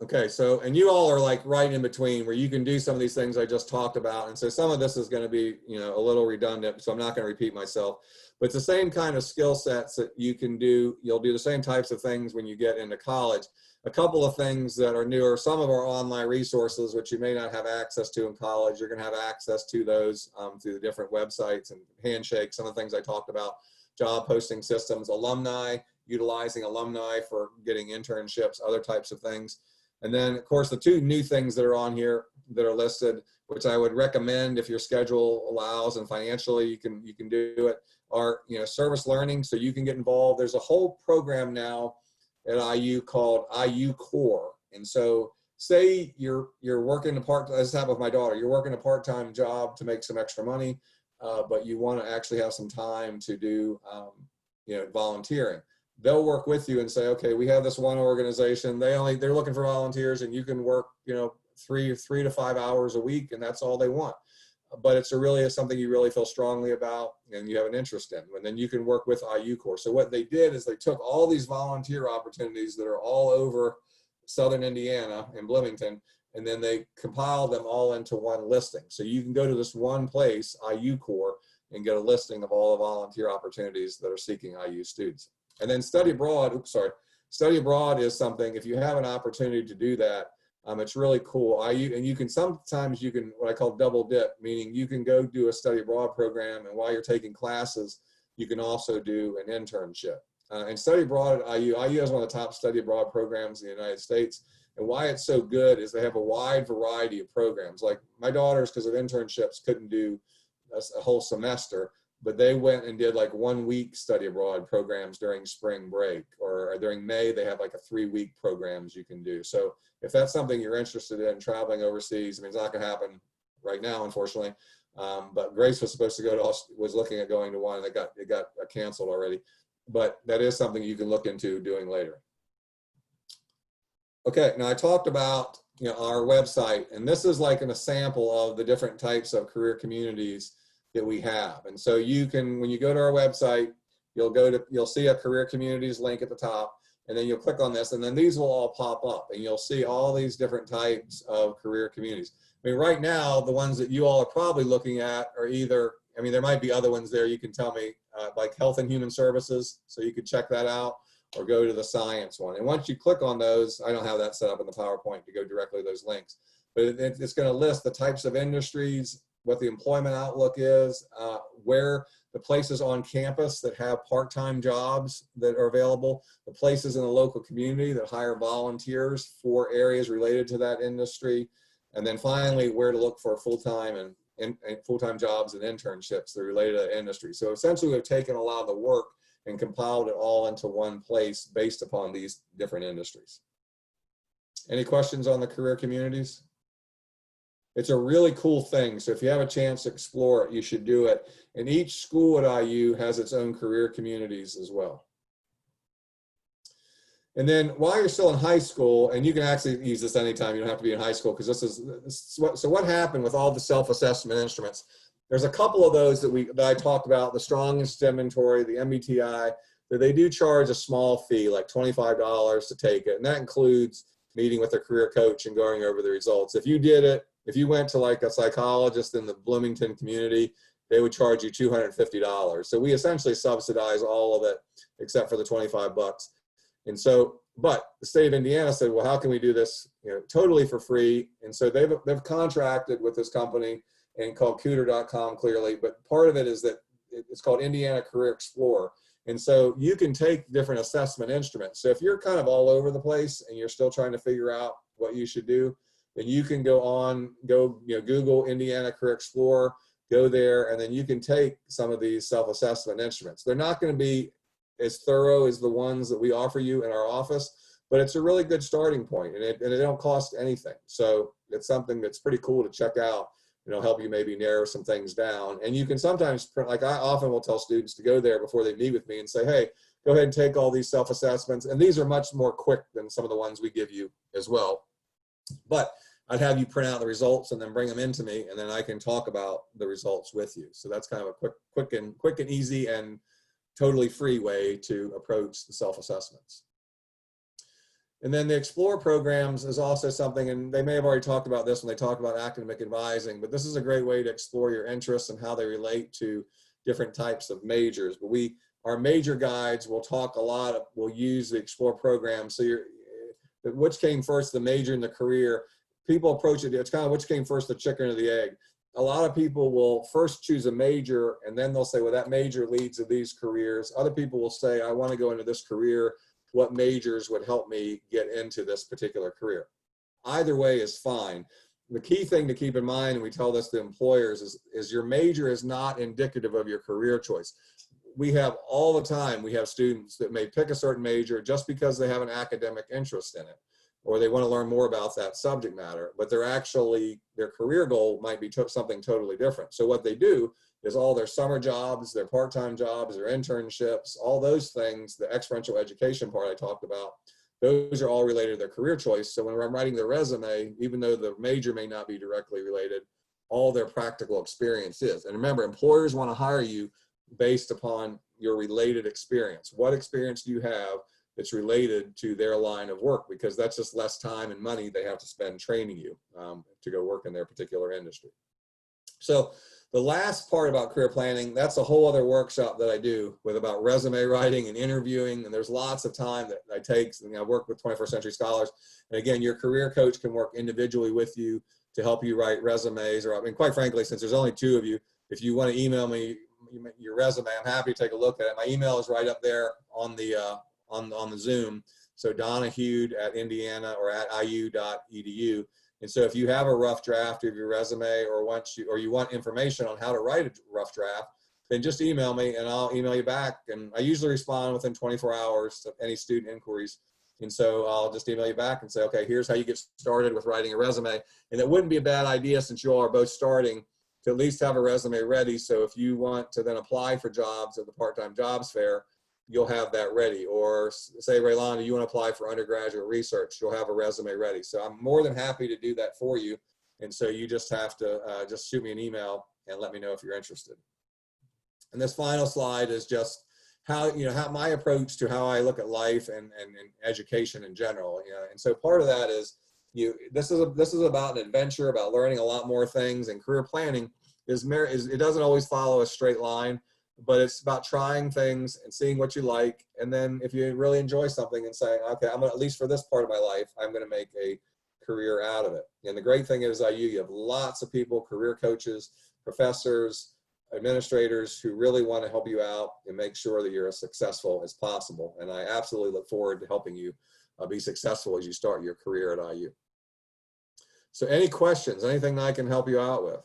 Okay, so, and you all are like right in between where you can do some of these things I just talked about. And so some of this is going to be, you know, a little redundant, so I'm not going to repeat myself, but it's the same kind of skill sets that you can do. You'll do the same types of things when you get into college. A couple of things that are newer, some of our online resources, which you may not have access to in college, you're going to have access to those through the different websites and Handshake, some of the things I talked about, job posting systems, alumni, utilizing alumni for getting internships, other types of things. And then, of course, the two new things that are on here that are listed, which I would recommend if your schedule allows and financially you can do it, are, you know, service learning, so you can get involved. There's a whole program now at IU called IU Core. And so say you're working as happened with my daughter, you're working a part-time job to make some extra money, but you want to actually have some time to do, you know, volunteering. They'll work with you and say, okay, we have this one organization. They're looking for volunteers, and you can work, you know, 3 to 5 hours a week, and that's all they want. But it's really something you really feel strongly about and you have an interest in. And then you can work with IU Core. So what they did is they took all these volunteer opportunities that are all over Southern Indiana in Bloomington, and then they compiled them all into one listing. So you can go to this one place, IU Core, and get a listing of all the volunteer opportunities that are seeking IU students. And then study abroad, study abroad is something, if you have an opportunity to do that, it's really cool. And you can sometimes what I call double dip, meaning you can go do a study abroad program, and while you're taking classes, you can also do an internship. And study abroad at IU has one of the top study abroad programs in the United States. And why it's so good is they have a wide variety of programs. Like my daughters, because of internships, couldn't do a whole semester, but they went and did like 1 week study abroad programs during spring break, or during May, they have like a 3-week programs you can do. So if that's something you're interested in, traveling overseas, I mean, it's not gonna happen right now, unfortunately. But Grace was supposed to was looking at going to one, and it got canceled already. But that is something you can look into doing later. Okay, now I talked about, you know, our website, and this is like a sample of the different types of career communities that we have. And so you can, when you go to our website, you'll see a career communities link at the top, and then you'll click on this, and then these will all pop up, and you'll see all these different types of career communities. I mean, right now, the ones that you all are probably looking at are either, I mean, there might be other ones there, you can tell me, like Health and Human Services, so you could check that out, or go to the science one. And once you click on those, I don't have that set up in the PowerPoint to go directly to those links, but it's going to list the types of industries, what the employment outlook is, where the places on campus that have part-time jobs that are available, the places in the local community that hire volunteers for areas related to that industry, and then finally where to look for full-time and full-time jobs and internships that are related to that industry. So essentially we've taken a lot of the work and compiled it all into one place based upon these different industries. Any questions on the career communities? It's a really cool thing. So if you have a chance to explore it, you should do it. And each school at IU has its own career communities as well. And then while you're still in high school, and you can actually use this anytime, you don't have to be in high school, because so what happened with all the self-assessment instruments, there's a couple of those that I talked about, the strongest inventory, the MBTI, that they do charge a small fee, like $25 to take it. And that includes meeting with a career coach and going over the results. If you did it, if you went to like a psychologist in the Bloomington community, they would charge you $250. So we essentially subsidize all of it except for the 25 bucks. And so, but the state of Indiana said, well, how can we do this, totally for free? And so they've contracted with this company and called Cooter.com clearly, but part of it is that it's called Indiana Career Explorer. And so you can take different assessment instruments. So if you're kind of all over the place and you're still trying to figure out what you should do, then you can go Google Indiana Career Explorer, go there, and then you can take some of these self-assessment instruments. They're not going to be as thorough as the ones that we offer you in our office, but it's a really good starting point, and it don't cost anything. So it's something that's pretty cool to check out. It'll help you maybe narrow some things down. And you can sometimes, like I often will tell students to go there before they meet with me and say, hey, go ahead and take all these self-assessments. And these are much more quick than some of the ones we give you as well. But I'd have you print out the results and then bring them into me, and then I can talk about the results with you. So that's kind of a quick and easy and totally free way to approach the self-assessments. And then the Explore programs is also something, and they may have already talked about this when they talk about academic advising, but this is a great way to explore your interests and how they relate to different types of majors. But our major guides will talk a lot, we'll use the Explore program. So which came first, the major and the career? People approach it, it's kind of which came first, the chicken or the egg. A lot of people will first choose a major, and then they'll say, well, that major leads to these careers. Other people will say, I want to go into this career. What majors would help me get into this particular career? Either way is fine. The key thing to keep in mind, and we tell this to employers, is your major is not indicative of your career choice. We have all the time, we have students that may pick a certain major just because they have an academic interest in it, or they want to learn more about that subject matter, but their career goal might be something totally different. So what they do is all their summer jobs, their part-time jobs, their internships, all those things, the experiential education part I talked about, those are all related to their career choice. So when I'm writing their resume, even though the major may not be directly related, all their practical experience is. And remember, employers want to hire you based upon your related experience. What experience do you have that's related to their line of work? Because that's just less time and money they have to spend training you to go work in their particular industry. So the last part about career planning, that's a whole other workshop that I do with about resume writing and interviewing. And there's lots of time that I take. I work with 21st century scholars. And again, your career coach can work individually with you to help you write resumes. Or, I mean, quite frankly, since there's only two of you, if you want to email me your resume, I'm happy to take a look at it. My email is right up there on the Zoom. So donahue@indiana or @iu.edu. And so if you have a rough draft of your resume, or you want information on how to write a rough draft, then just email me and I'll email you back. And I usually respond within 24 hours to any student inquiries. And so I'll just email you back and say, okay, here's how you get started with writing a resume. And it wouldn't be a bad idea, since you all are both starting, to at least have a resume ready. So if you want to then apply for jobs at the part-time jobs fair, you'll have that ready. Or say, Raylanda, you want to apply for undergraduate research, you'll have a resume ready. So I'm more than happy to do that for you. And so you just have to just shoot me an email and let me know if you're interested. And this final slide is just how my approach to how I look at life and education in general. And so part of that is this is about an adventure, about learning a lot more things, and career planning is it doesn't always follow a straight line, but it's about trying things and seeing what you like, and then if you really enjoy something and saying, okay, I'm gonna, at least for this part of my life, I'm going to make a career out of it. And the great thing is you have lots of people, career coaches, professors, administrators who really want to help you out and make sure that you're as successful as possible. And I absolutely look forward to helping you be successful as you start your career at IU. So any questions, anything I can help you out with?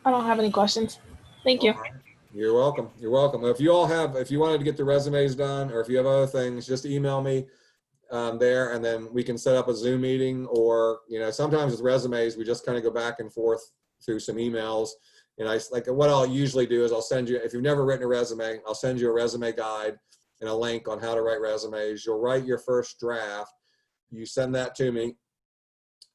I don't have any questions. Thank you. You're welcome. You're welcome. If you wanted to get the resumes done, or if you have other things, just email me there, and then we can set up a Zoom meeting. Or, sometimes with resumes, we just kind of go back and forth through some emails. And what I'll usually do is I'll send you, if you've never written a resume, I'll send you a resume guide and a link on how to write resumes. You'll write your first draft. You send that to me.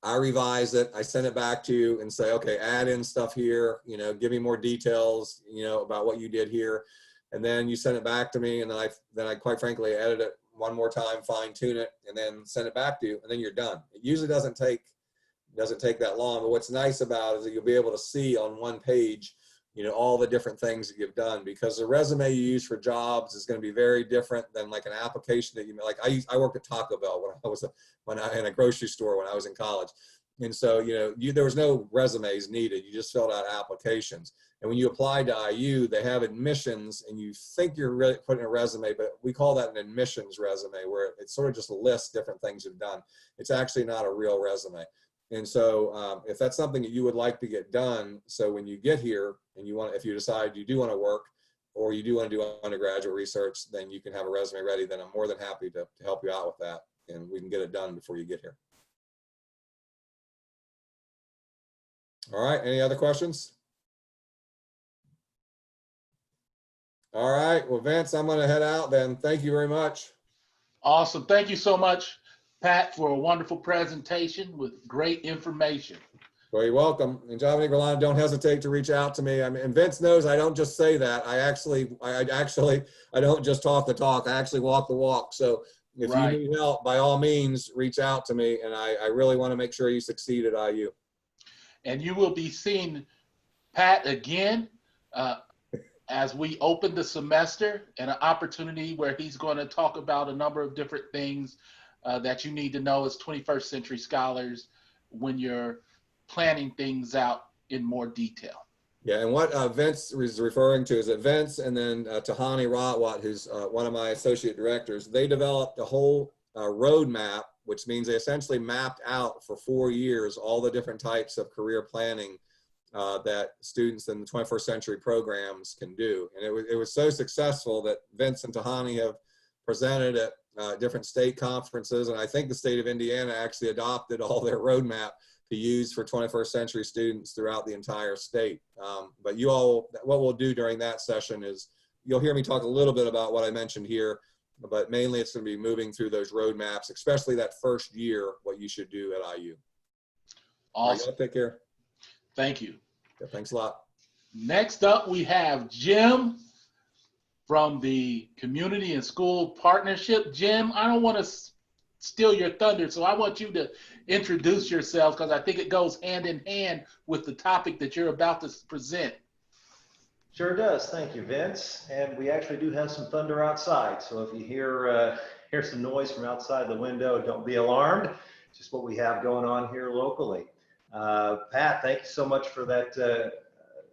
I revise it. I send it back to you and say, okay, add in stuff here, give me more details, about what you did here. And then you send it back to me, and then I quite frankly edit it one more time, fine tune it, and then send it back to you, and then you're done. It usually doesn't take that long, but what's nice about it is that you'll be able to see on one page, all the different things that you've done, because the resume you use for jobs is going to be very different than like an application that you make. Like I worked at Taco Bell when I was in a grocery store when I was in college. And so, there was no resumes needed. You just filled out applications. And when you apply to IU, they have admissions, and you think you're really putting a resume, but we call that an admissions resume, where it sort of just lists different things you've done. It's actually not a real resume. And so if that's something that you would like to get done, so when you get here and if you decide you do want to work, or you do want to do undergraduate research, then you can have a resume ready. Then I'm more than happy to help you out with that, and we can get it done before you get here. All right, any other questions? All right, well, Vince, I'm going to head out then. Thank you very much. Awesome. Thank you so much, Pat, for a wonderful presentation with great information. Well, you're welcome. And Dominic, Rolando, don't hesitate to reach out to me. I mean, and Vince knows I don't just say that. I don't just talk the talk. I actually walk the walk. So if you need help, by all means, reach out to me. And I really want to make sure you succeed at IU. And you will be seeing Pat again as we open the semester, and an opportunity where he's going to talk about a number of different things that you need to know as 21st century scholars when you're planning things out in more detail. Yeah, and what Vince is referring to is that Vince and then Tahani Rawat, who's one of my associate directors, they developed a whole roadmap, which means they essentially mapped out for 4 years all the different types of career planning that students in the 21st century programs can do. And it was so successful that Vince and Tahani have presented at different state conferences, and I think the state of Indiana actually adopted all their roadmap to use for 21st century students throughout the entire state. But what we'll do during that session is you'll hear me talk a little bit about what I mentioned here, but mainly it's going to be moving through those roadmaps, especially that first year, what you should do at IU. Awesome. Right, take care. Thank you. Yeah, thanks a lot. Next up, we have Jim from the Community and School Partnership. Jim, I don't want to steal your thunder, so I want you to introduce yourself, because I think it goes hand in hand with the topic that you're about to present. Sure does. Thank you, Vince. And we actually do have some thunder outside. So if you hear some noise from outside the window, don't be alarmed. Just what we have going on here locally. Pat, thank you so much for that,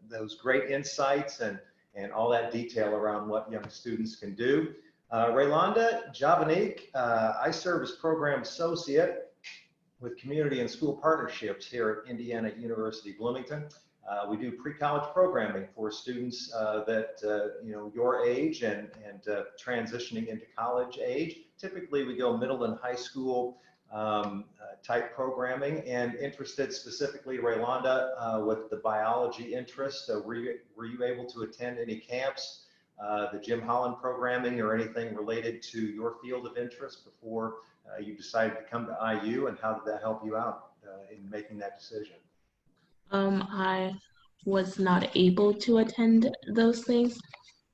those great insights and all that detail around what young students can do. Raylonda Javanik, I serve as Program Associate with Community and School Partnerships here at Indiana University Bloomington. We do pre-college programming for students that, your age and transitioning into college age. Typically, we go middle and high school type programming, and interested specifically, Raylonda, with the biology interest. So were you able to attend any camps, the Jim Holland programming, or anything related to your field of interest before you decided to come to IU, and how did that help you out in making that decision? I was not able to attend those things,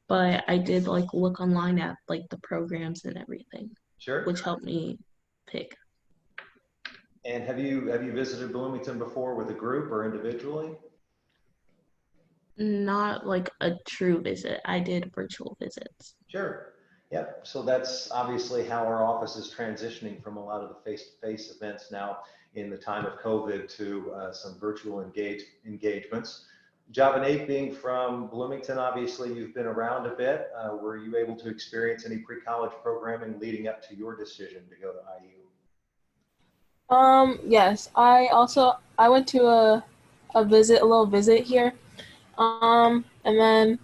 but I did like look online at like the programs and everything, Sure. which helped me pick. And have you visited Bloomington before with a group or individually? Not like a true visit. I did virtual visits. Sure. Yep. So that's obviously how our office is transitioning from a lot of the face-to-face events now in the time of COVID to some virtual engagements. Javanique, being from Bloomington, obviously you've been around a bit. Were you able to experience any pre-college programming leading up to your decision to go to IU? Yes, I went to a little visit here. And then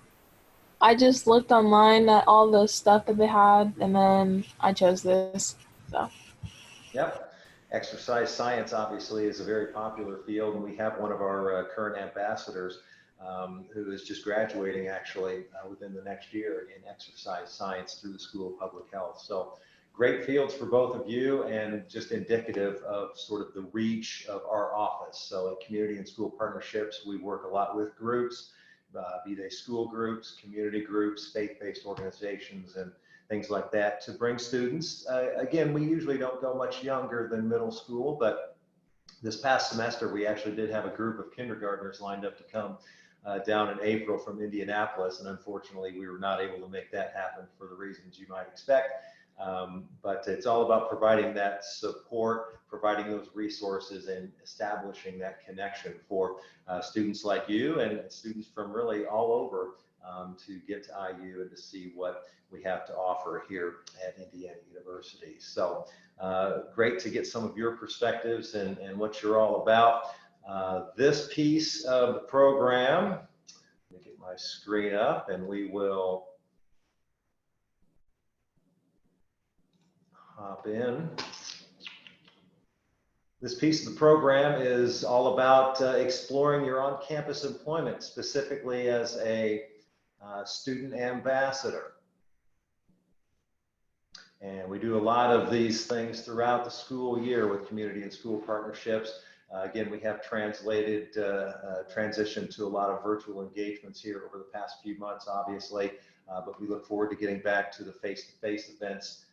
I just looked online at all the stuff that they had, and then I chose this. So. Yep. Exercise science obviously is a very popular field, and we have one of our current ambassadors who is just graduating actually within the next year in exercise science through the School of Public Health. So great fields for both of you, and just indicative of sort of the reach of our office. So at Community and School Partnerships, we work a lot with groups, be they school groups, community groups, faith-based organizations, and things like that to bring students. Again, we usually don't go much younger than middle school, but this past semester, we actually did have a group of kindergartners lined up to come down in April from Indianapolis, and unfortunately, we were not able to make that happen for the reasons you might expect. But it's all about providing that support, providing those resources, and establishing that connection for students like you and students from really all over to get to IU and to see what we have to offer here at Indiana University. So great to get some of your perspectives and what you're all about. This piece of the program, let me get my screen up and we will hop in. This piece of the program is all about exploring your on-campus employment, specifically as a student ambassador. And we do a lot of these things throughout the school year with community and school partnerships. Again, we have transitioned to a lot of virtual engagements here over the past few months, obviously, but we look forward to getting back to the face-to-face events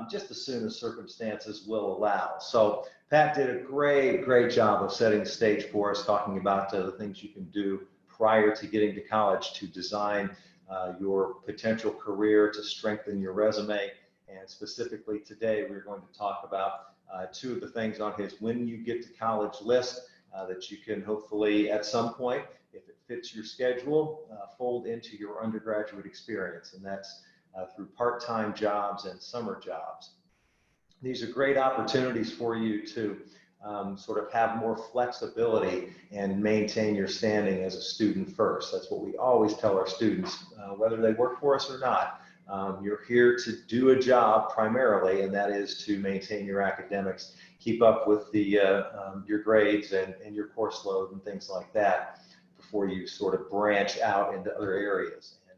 just as soon as circumstances will allow. So Pat did a great job of setting the stage for us, talking about the things you can do prior to getting to college to design your potential career, to strengthen your resume. And specifically today, we're going to talk about two of the things on his when you get to college list that you can hopefully at some point, if it fits your schedule, fold into your undergraduate experience. And that's through part-time jobs and summer jobs. These are great opportunities for you to sort of have more flexibility and maintain your standing as a student first. That's what we always tell our students, whether they work for us or not. You're here to do a job primarily, and that is to maintain your academics, keep up with the your grades and your course load and things like that before you sort of branch out into other areas. And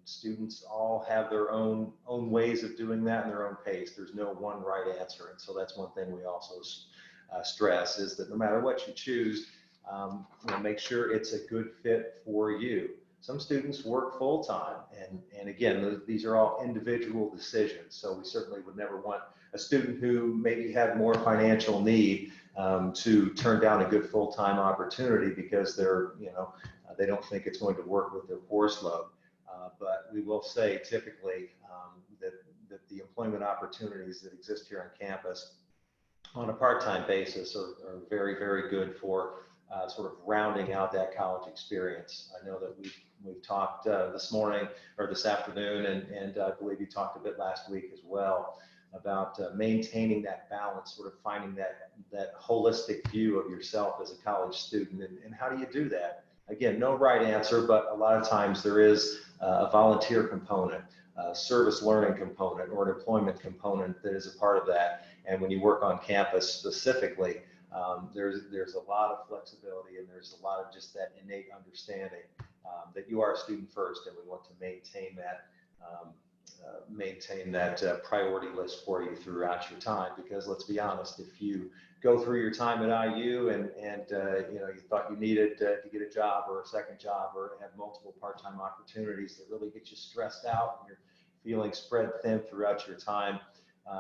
students all have their own ways of doing that and their own pace. There's no one right answer, and so that's one thing we also stress is that no matter what you choose, make sure it's a good fit for you. Some students work full-time, and again, these are all individual decisions. So we certainly would never want a student who maybe had more financial need to turn down a good full-time opportunity because they don't think it's going to work with their course load. But we will say typically that the employment opportunities that exist here on campus on a part-time basis are very good for sort of rounding out that college experience. I know that we've talked this morning or this afternoon, and I believe you talked a bit last week as well about maintaining that balance, sort of finding that holistic view of yourself as a college student. And how do you do that? Again, no right answer, but a lot of times there is a volunteer component, a service learning component, or an employment component that is a part of that. And when you work on campus specifically, there's a lot of flexibility, and there's a lot of just that innate understanding that you are a student first, and we want to maintain maintain that priority list for you throughout your time. Because let's be honest, if you go through your time at IU and you know, you thought you needed to get a job or a second job or have multiple part-time opportunities that really get you stressed out and you're feeling spread thin throughout your time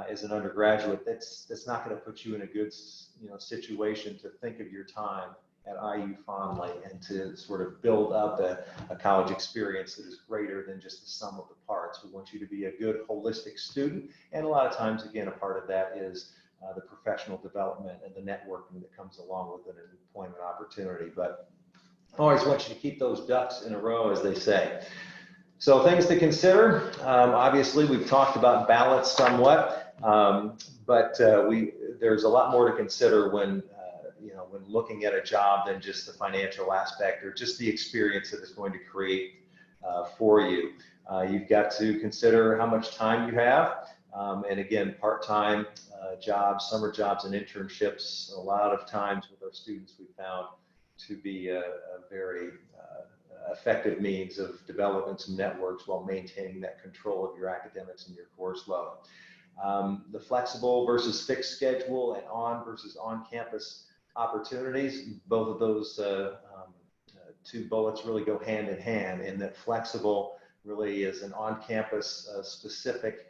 as an undergraduate, that's not going to put you in a good, you know, situation to think of your time at IU fondly and to sort of build up a college experience that is greater than just the sum of the parts. We want you to be a good holistic student, and a lot of times, again, a part of that is the professional development and the networking that comes along with an employment opportunity. But I always want you to keep those ducks in a row, as they say. So things to consider. Obviously, we've talked about balance somewhat, but there's a lot more to consider when you know, when looking at a job than just the financial aspect or just the experience that it's going to create for you. You've got to consider how much time you have, and again, part-time jobs, summer jobs, and internships. A lot of times with our students, we found to be a very effective means of developing some networks while maintaining that control of your academics and your course load. The flexible versus fixed schedule and on versus on-campus opportunities, both of those two bullets really go hand in hand, in that flexible really is an on-campus specific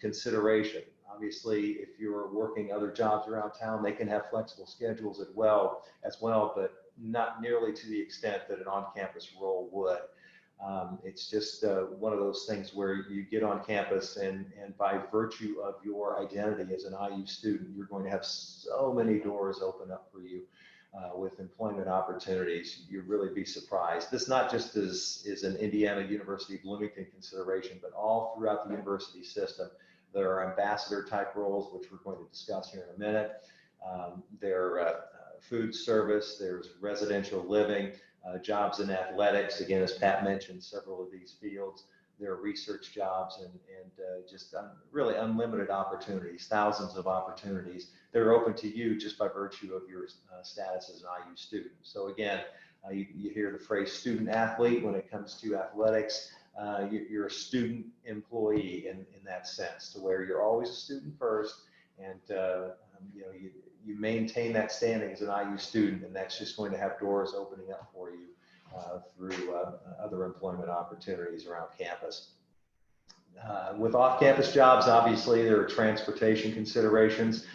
consideration. Obviously, if you're working other jobs around town, they can have flexible schedules as well, but not nearly to the extent that an on-campus role would. It's just one of those things where you get on campus and by virtue of your identity as an IU student, you're going to have so many doors open up for you with employment opportunities. You'd really be surprised. This not just is an Indiana University Bloomington consideration, but all throughout the university system. There are ambassador type roles, which we're going to discuss here in a minute. There are food service, there's residential living, jobs in athletics. Again, as Pat mentioned, several of these fields. There are research jobs and just really unlimited opportunities, thousands of opportunities that are open to you just by virtue of your status as an IU student. So again, you hear the phrase student athlete when it comes to athletics. You're a student employee in that sense, to where you're always a student first, and you know, you maintain that standing as an IU student, and that's just going to have doors opening up for you through other employment opportunities around campus. With off-campus jobs, obviously, there are transportation considerations.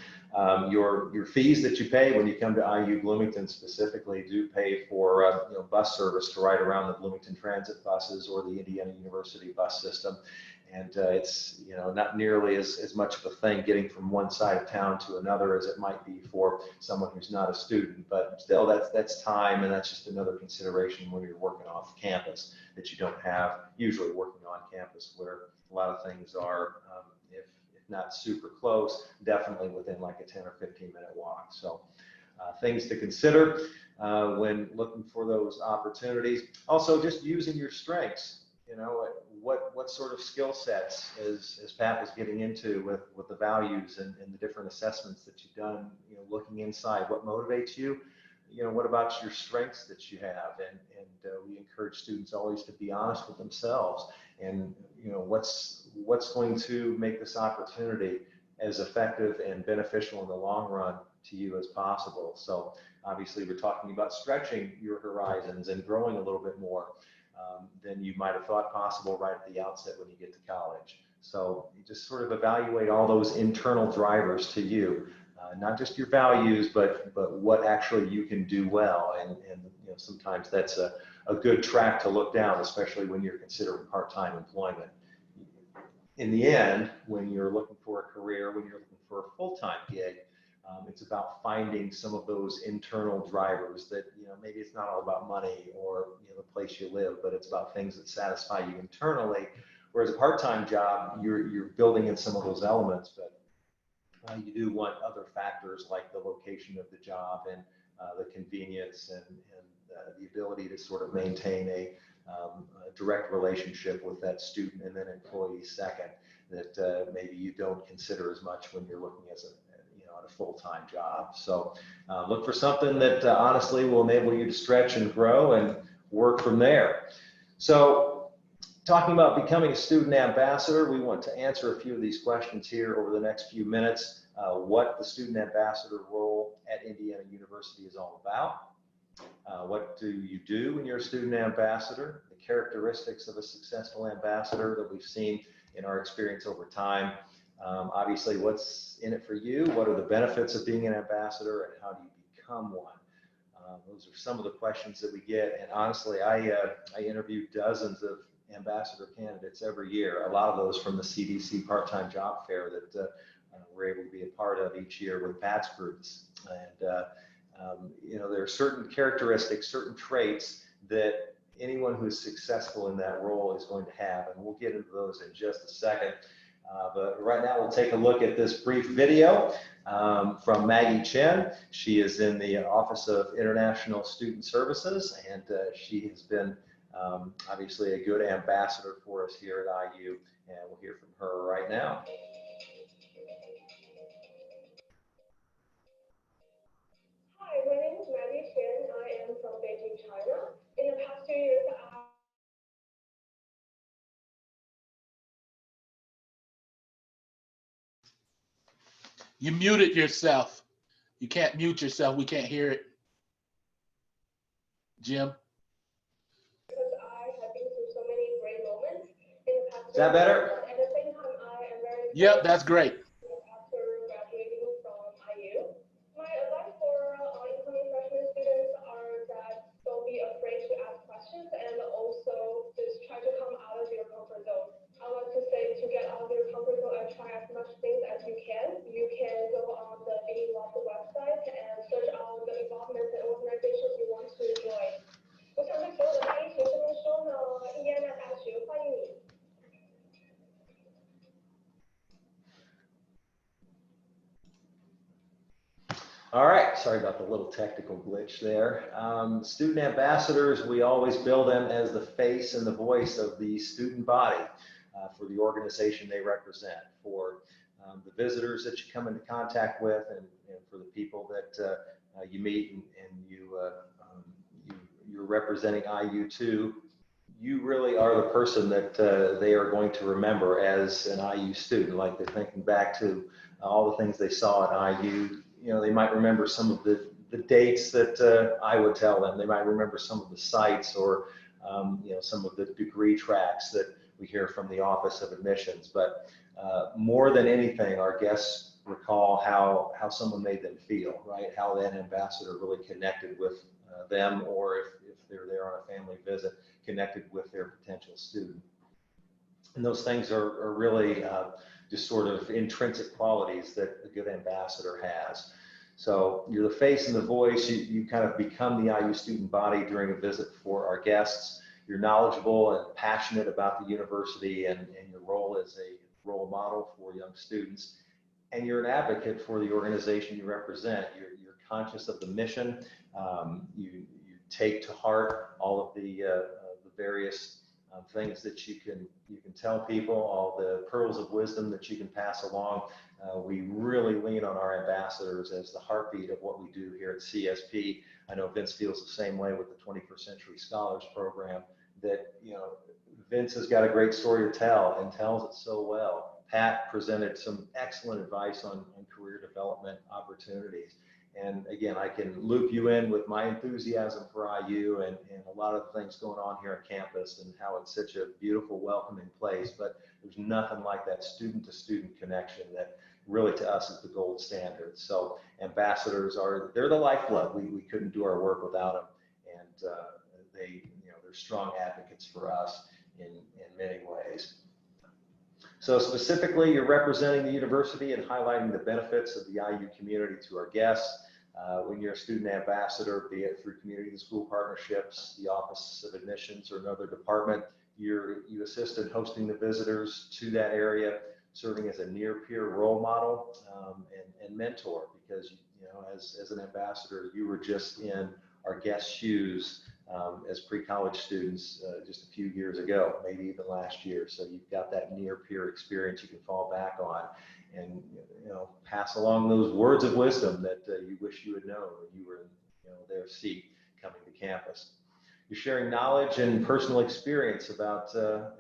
Your fees that you pay when you come to IU Bloomington specifically do pay for you know, bus service to ride around the Bloomington Transit buses or the Indiana University bus system. And it's, you know, not nearly as much of a thing getting from one side of town to another as it might be for someone who's not a student. But still, that's time, and that's just another consideration when you're working off campus that you don't have usually working on campus, where a lot of things are, if not super close, definitely within like a 10 or 15-minute walk. So things to consider when looking for those opportunities. Also, just using your strengths. You know, what sort of skill sets, as Pat was getting into with the values and the different assessments that you've done, you know, looking inside, what motivates you, you know, what about your strengths that you have? And we encourage students always to be honest with themselves, and, you know, what's going to make this opportunity as effective and beneficial in the long run to you as possible. So obviously we're talking about stretching your horizons and growing a little bit more than you might have thought possible right at the outset when you get to college. So you just sort of evaluate all those internal drivers to you, not just your values, but what actually you can do well. And you know, sometimes that's a good track to look down, especially when you're considering part-time employment. In the end, when you're looking for a career, when you're looking for a full-time gig, it's about finding some of those internal drivers that, you know, maybe it's not all about money or, you know, the place you live, but it's about things that satisfy you internally. Whereas a part-time job, you're building in some of those elements, but you do want other factors like the location of the job and the convenience and the ability to sort of maintain a direct relationship with that student and then employee second, that maybe you don't consider as much when you're looking as a full-time job. So look for something that honestly will enable you to stretch and grow and work from there. So talking about becoming a student ambassador, we want to answer a few of these questions here over the next few minutes. What the student ambassador role at Indiana University is all about. What do you do when you're a student ambassador? The characteristics of a successful ambassador that we've seen in our experience over time. Obviously, what's in it for you? What are the benefits of being an ambassador, and how do you become one? Those are some of the questions that we get. And honestly, I interview dozens of ambassador candidates every year, a lot of those from the CDC part-time job fair that we're able to be a part of each year with Pat's groups. And you know, there are certain characteristics, certain traits that anyone who is successful in that role is going to have, and we'll get into those in just a second. But right now, we'll take a look at this brief video from Maggie Chen. She is in the Office of International Student Services, and she has been obviously a good ambassador for us here at IU, and we'll hear from her right now. Hi, my name is Maggie Chen. I am from Beijing, China. In the past 2 years, You muted yourself. You can't mute yourself. We can't hear it. Jim? because I have been through so many great moments in the past. Is that better? At the same time, I am very Yep, that's great. after graduating from IU. My advice for incoming freshman students are that don't be afraid to ask questions, and also just try to come out of your comfort zone. I want to say to get out of your comfort zone and try as much things as you can. You can go on the Loft website and search out the involvements and organizations you want to join. 我想对所有的大一学生们说呢，印第安纳大学欢迎你。All right, sorry about the little technical glitch there. Student ambassadors, we always bill them as the face and the voice of the student body for the organization they represent, for the visitors that you come into contact with, and for the people that you meet and you're representing IU to. You really are the person that they are going to remember as an IU student, like they're thinking back to all the things they saw at IU. You know, they might remember some of the dates that I would tell them. They might remember some of the sites, or you know, some of the degree tracks that we hear from the Office of Admissions. But more than anything, our guests recall how someone made them feel, right? How that ambassador really connected with them, or if they're there on a family visit, connected with their potential student. And those things are really just sort of intrinsic qualities that a good ambassador has. So you're the face and the voice. You kind of become the IU student body during a visit for our guests. You're knowledgeable and passionate about the university and your role as a role model for young students. And you're an advocate for the organization you represent. You're conscious of the mission. You take to heart all of the various things that you can tell people, all the pearls of wisdom that you can pass along. We really lean on our ambassadors as the heartbeat of what we do here at CSP. I know Vince feels the same way with the 21st Century Scholars Program, that, you know, Vince has got a great story to tell and tells it so well. Pat presented some excellent advice on career development opportunities. And again, I can loop you in with my enthusiasm for IU and a lot of things going on here on campus and how it's such a beautiful, welcoming place. But there's nothing like that student-to-student connection that really to us is the gold standard. So ambassadors they're the lifeblood. We couldn't do our work without them. And they're strong advocates for us in many ways. So specifically, you're representing the university and highlighting the benefits of the IU community to our guests. When you're a student ambassador, be it through community and school partnerships, the Office of Admissions, or another department, you assist in hosting the visitors to that area, serving as a near-peer role model and mentor, because, you know, as an ambassador, you were just in our guest shoes as pre-college students just a few years ago, maybe even last year. So you've got that near-peer experience you can fall back on and, you know, pass along those words of wisdom that you wish you had known when you were in, you know, their seat coming to campus. You're sharing knowledge and personal experience about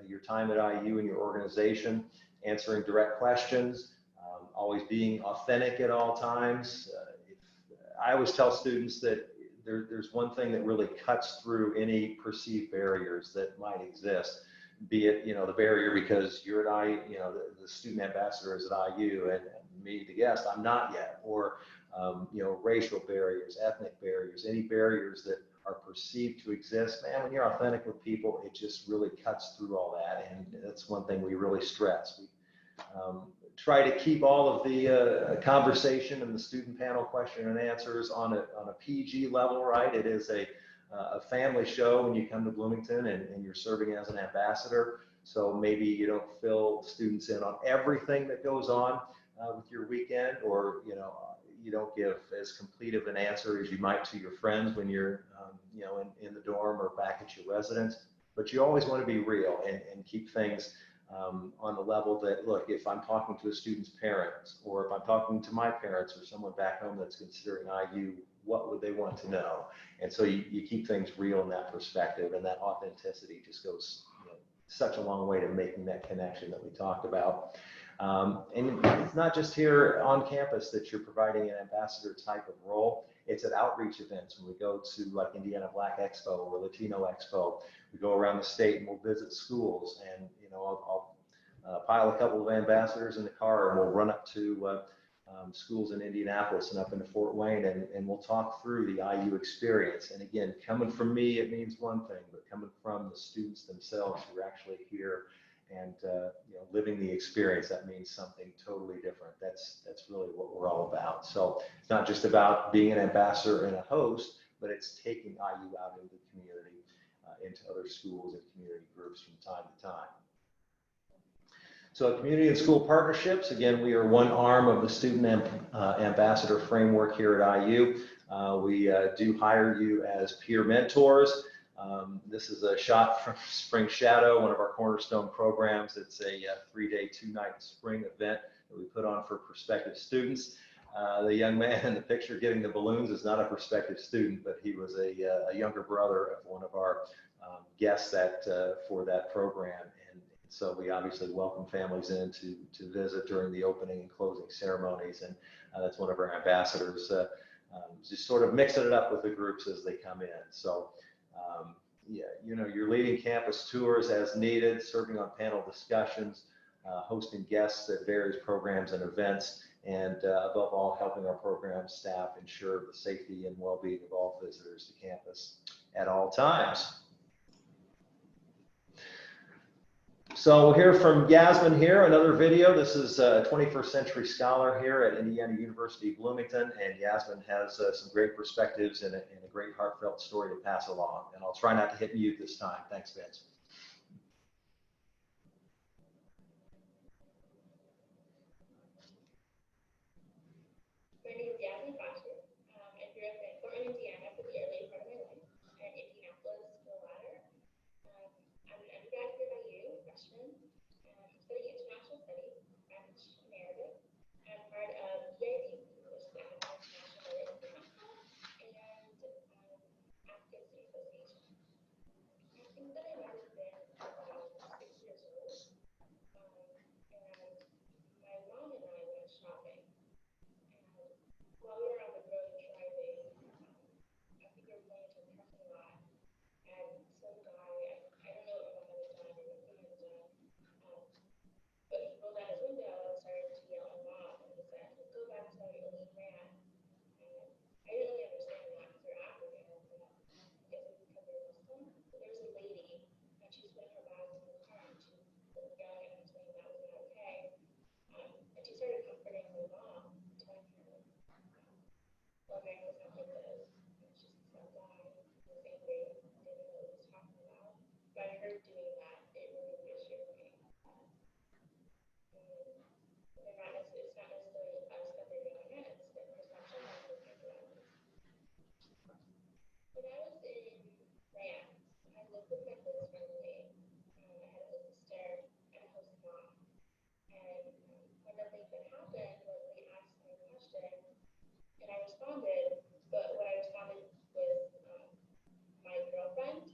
your time at IU and your organization, answering direct questions, always being authentic at all times. I always tell students that there's one thing that really cuts through any perceived barriers that might exist, be it, the barrier because you're at the student ambassador is at IU and me, the guest, I'm not yet, or, racial barriers, ethnic barriers, any barriers that are perceived to exist. Man, when you're authentic with people, it just really cuts through all that. And that's one thing we really stress. We try to keep all of the conversation and the student panel question and answers on a PG level, right? It is a family show when you come to Bloomington and you're serving as an ambassador. So maybe you don't fill students in on everything that goes on with your weekend, or you don't give as complete of an answer as you might to your friends when you're in the dorm or back at your residence. But you always want to be real and keep things on the level that, look, if I'm talking to a student's parents, or if I'm talking to my parents or someone back home that's considering IU, what would they want to know? And so you keep things real in that perspective, and that authenticity just goes such a long way to making that connection that we talked about. And it's not just here on campus that you're providing an ambassador type of role. It's at outreach events when we go to like Indiana Black Expo or Latino Expo. We go around the state and we'll visit schools, and I'll pile a couple of ambassadors in the car and we'll run up to schools in Indianapolis and up into Fort Wayne, and we'll talk through the IU experience. And again, coming from me, it means one thing, but coming from the students themselves who are actually here and living the experience, that means something totally different. That's really what we're all about. So it's not just about being an ambassador and a host, but it's taking IU out into the community, into other schools and community groups from time to time. So community and school partnerships, again, we are one arm of the student ambassador framework here at IU. We do hire you as peer mentors. This is a shot from Spring Shadow, one of our cornerstone programs. It's a 3-day, 2-night spring event that we put on for prospective students. The young man in the picture getting the balloons is not a prospective student, but he was a younger brother of one of our guests for that program. And so we obviously welcome families in to visit during the opening and closing ceremonies. And that's one of our ambassadors, just sort of mixing it up with the groups as they come in. So yeah, you're leading campus tours as needed, serving on panel discussions, hosting guests at various programs and events, and above all, helping our program staff ensure the safety and well-being of all visitors to campus at all times. So we'll hear from Yasmin here, another video. This is a 21st century scholar here at Indiana University Bloomington, and Yasmin has some great perspectives and a great heartfelt story to pass along. And I'll try not to hit mute this time. Thanks, Vince. My name is Yasmin Foster. I grew up in Portland, Indiana for the early part of my life, and Indianapolis for the latter. I'm an undergraduate at IU, freshman. I'm studying international studies, French and Arabic. I'm part of EID, which is the International Intercultural, and African Student Association. I think that I might have been about 6 years old, and my mom and I went shopping. And while we were on the road driving, I think we were going into a parking lot, and some guy, I don't know what my mom had done or what he had done, but he rolled out his window and started to yell at mom, and he said, "Go back to tell your old man." And I didn't really understand that because we're African, and I guess it's because we're Muslim. But there was a lady, and she was putting her bags in the car, and she was yelling at him saying that was not okay. And she started comforting her mom, telling her, America's not like this. And she's gonna die. He was angry, didn't know what he was talking about. By her doing that, it really reassured me. It's not necessarily us that they're doing it, it's the perception that we're thinking about it. When I was in France, I lived with my host family. I had a host sister and a host mom. And one of the things that happened was they asked me a question, and I responded, but what I responded was my girlfriend,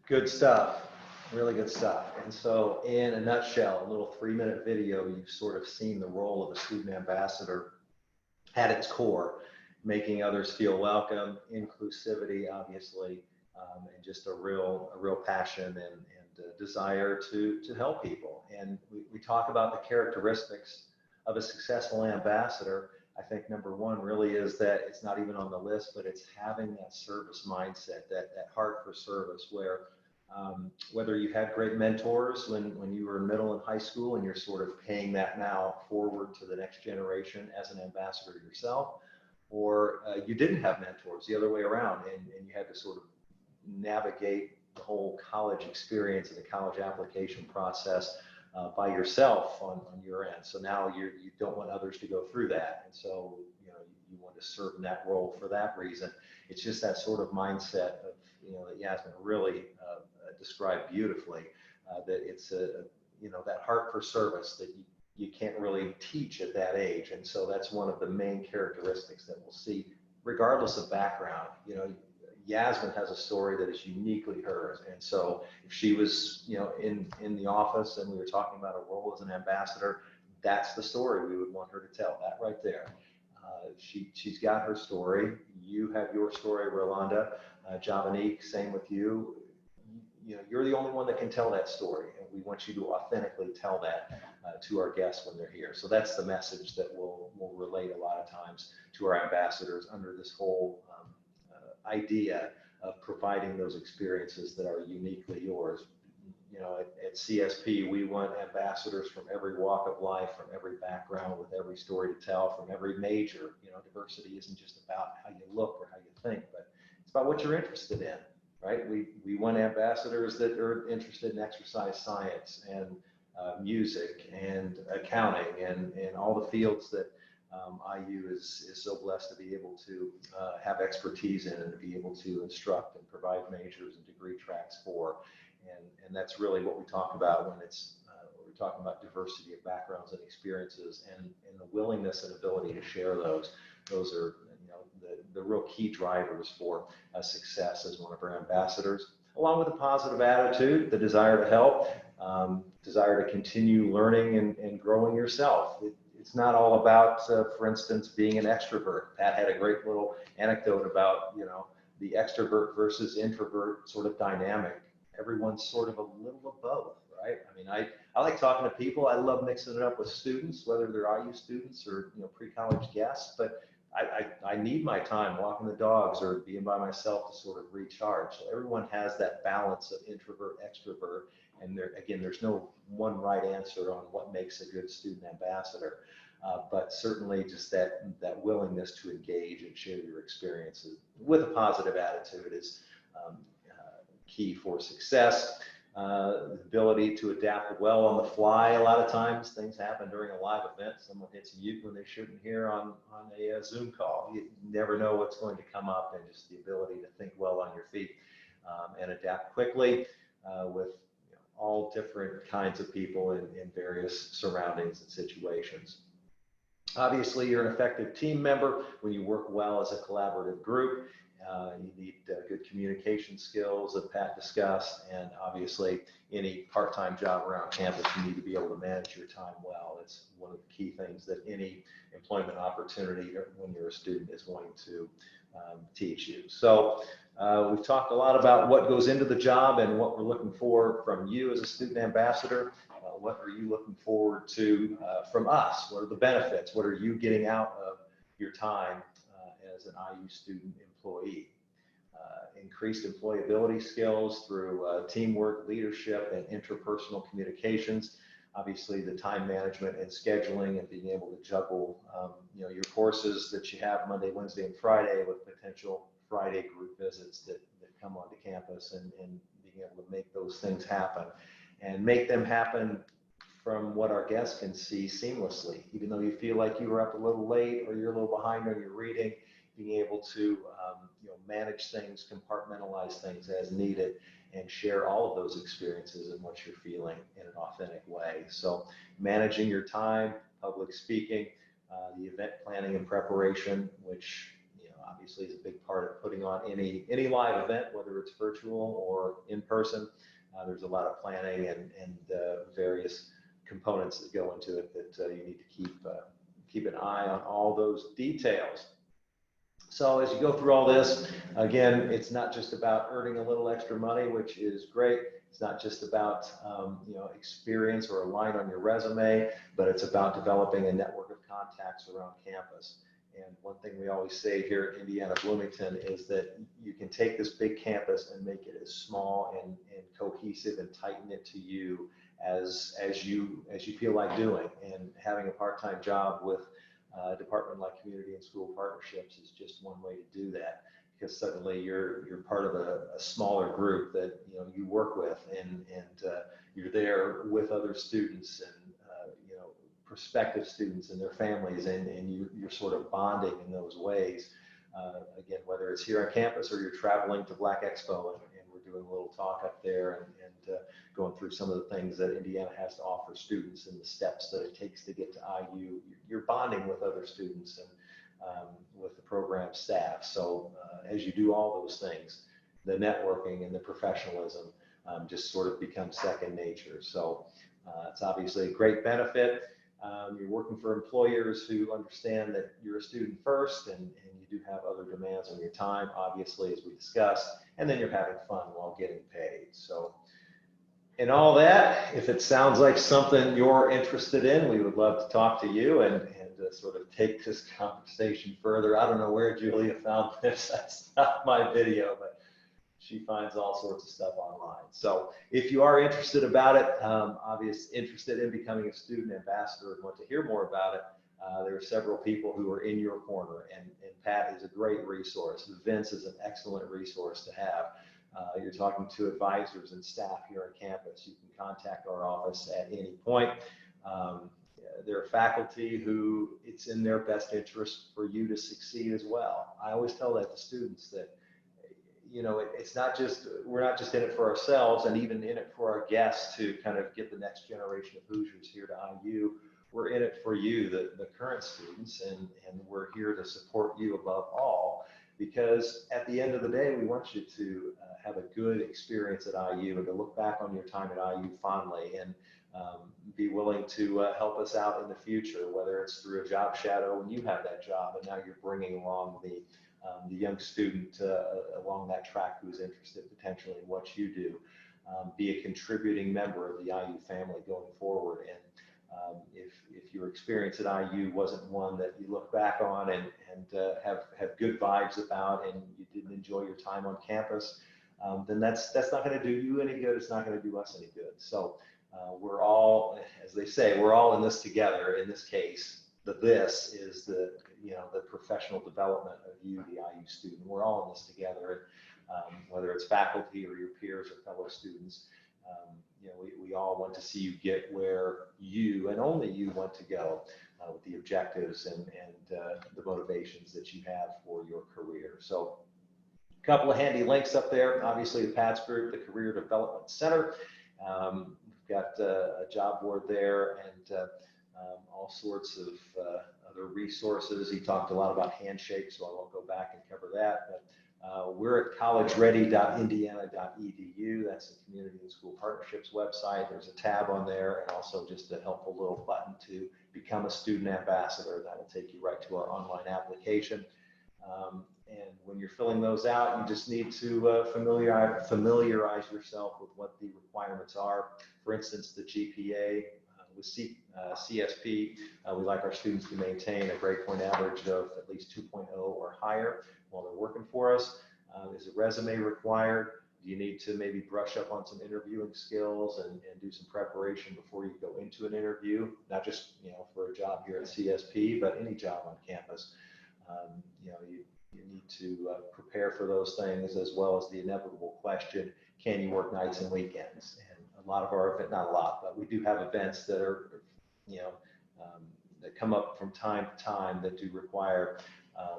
Good stuff. Really good stuff. And so in a nutshell, a little 3-minute video, you've sort of seen the role of a student ambassador at its core, making others feel welcome, inclusivity, obviously, and just a real passion and a desire to help people. And we talk about the characteristics of a successful ambassador. I think number one really is that it's not even on the list, but it's having that service mindset, that heart for service, where whether you had great mentors when you were in middle and high school and you're sort of paying that now forward to the next generation as an ambassador yourself, or you didn't have mentors the other way around and you had to sort of navigate the whole college experience and the college application process by yourself on your end. So now you don't want others to go through that. And so, you want to serve in that role for that reason. It's just that sort of mindset of, that Yasmin really described beautifully, that it's that heart for service that you can't really teach at that age. And so that's one of the main characteristics that we'll see regardless of background. Yasmin has a story that is uniquely hers. And so if she was, in the office and we were talking about a role as an ambassador, that's the story we would want her to tell, that right there. She's got her story. You have your story, Rolanda. Javanique, same with you. You're the only one that can tell that story. And we want you to authentically tell that to our guests when they're here. So that's the message that we'll relate a lot of times to our ambassadors under this whole idea of providing those experiences that are uniquely yours. At CSP, we want ambassadors from every walk of life, from every background, with every story to tell, from every major. Diversity isn't just about how you look or how you think, but it's about what you're interested in, right? We want ambassadors that are interested in exercise science and music and accounting and all the fields that IU is so blessed to be able to have expertise in and to be able to instruct and provide majors and degree tracks for. And that's really what we talk about when we're talking about diversity of backgrounds and experiences, and the willingness and ability to share those. Those are the real key drivers for success as one of our ambassadors, along with a positive attitude, the desire to help, desire to continue learning and growing yourself. It's not all about, for instance, being an extrovert. Pat had a great little anecdote about, the extrovert versus introvert sort of dynamic. Everyone's sort of a little of both, right? I mean, I like talking to people. I love mixing it up with students, whether they're IU students or, pre-college guests, but I need my time walking the dogs or being by myself to sort of recharge. So everyone has that balance of introvert, extrovert, and there's no one right answer on what makes a good student ambassador, but certainly just that willingness to engage and share your experiences with a positive attitude is key for success. The ability to adapt well on the fly. A lot of times things happen during a live event. Someone hits mute when they shouldn't hear on a Zoom call. You never know what's going to come up, and just the ability to think well on your feet and adapt quickly with all different kinds of people in various surroundings and situations. Obviously, you're an effective team member when you work well as a collaborative group. You need good communication skills that Pat discussed, and obviously any part-time job around campus, you need to be able to manage your time well. It's one of the key things that any employment opportunity when you're a student is going to teach you. So we've talked a lot about what goes into the job and what we're looking for from you as a student ambassador. What are you looking forward to from us? What are the benefits? What are you getting out of your time as an IU student employee? Increased employability skills through teamwork, leadership, and interpersonal communications. Obviously, the time management and scheduling and being able to juggle, your courses that you have Monday, Wednesday, and Friday with potential Friday group visits that come onto campus, and being able to make those things happen and make them happen from what our guests can see seamlessly. Even though you feel like you were up a little late or you're a little behind on your reading, being able to manage things, compartmentalize things as needed, and share all of those experiences and what you're feeling in an authentic way. So managing your time, public speaking, the event planning and preparation, which obviously is a big part of putting on any live event, whether it's virtual or in person. There's a lot of planning and various components that go into it that you need to keep an eye on all those details. So as you go through all this, again, it's not just about earning a little extra money, which is great. It's not just about experience or a line on your resume, but it's about developing a network of contacts around campus. And one thing we always say here at Indiana Bloomington is that you can take this big campus and make it as small and cohesive and tighten it to you as you feel like doing. And having a part-time job with a department like Community and School Partnerships is just one way to do that, because suddenly you're part of a smaller group that you work with, and you're there with other students and prospective students and their families, and you're sort of bonding in those ways. Again, whether it's here on campus or you're traveling to Black Expo and we're doing a little talk up there and going through some of the things that Indiana has to offer students and the steps that it takes to get to IU, you're bonding with other students and with the program staff. So as you do all those things, the networking and the professionalism just sort of becomes second nature. So it's obviously a great benefit. You're working for employers who understand that you're a student first, and you do have other demands on your time, obviously, as we discussed, and then you're having fun while getting paid. So in all that, if it sounds like something you're interested in, we would love to talk to you and sort of take this conversation further. I don't know where Julia found this. That's not my video, but she finds all sorts of stuff online. So if you are interested about it, interested in becoming a student ambassador and want to hear more about it, there are several people who are in your corner, and Pat is a great resource. Vince is an excellent resource to have. You're talking to advisors and staff here on campus. You can contact our office at any point. There are faculty who it's in their best interest for you to succeed as well. I always tell that to students that it's not just, we're not just in it for ourselves and even in it for our guests to kind of get the next generation of Hoosiers here to IU. We're in it for you, the current students, and we're here to support you above all, because at the end of the day, we want you to have a good experience at IU and to look back on your time at IU fondly and be willing to help us out in the future, whether it's through a job shadow when you have that job and now you're bringing along the young student along that track who's interested potentially in what you do. Be a contributing member of the IU family going forward. And if your experience at IU wasn't one that you look back on and have good vibes about, and you didn't enjoy your time on campus, then that's not going to do you any good. It's not going to do us any good. So we're all, as they say, we're all in this together. In this case, this is the professional development of you, the IU student. We're all in this together, whether it's faculty or your peers or fellow students. We all want to see you get where you and only you want to go with the objectives and the motivations that you have for your career. So a couple of handy links up there. Obviously, the PATS group, the Career Development Center. We've got a job board there and all sorts of other resources. He talked a lot about Handshake, so I won't go back and cover that. But we're at collegeready.indiana.edu. That's the Community and School Partnerships website. There's a tab on there, and also just a helpful little button to become a student ambassador. That will take you right to our online application. And when you're filling those out, you just need to familiarize yourself with what the requirements are. For instance, the GPA with CSP, we like our students to maintain a grade point average of at least 2.0 or higher while they're working for us. Is a resume required? Do you need to maybe brush up on some interviewing skills and do some preparation before you go into an interview? Not just for a job here at CSP, but any job on campus. You need to prepare for those things, as well as the inevitable question: can you work nights and weekends? And a lot of our events, not a lot, but we do have events that are that come up from time to time that do require a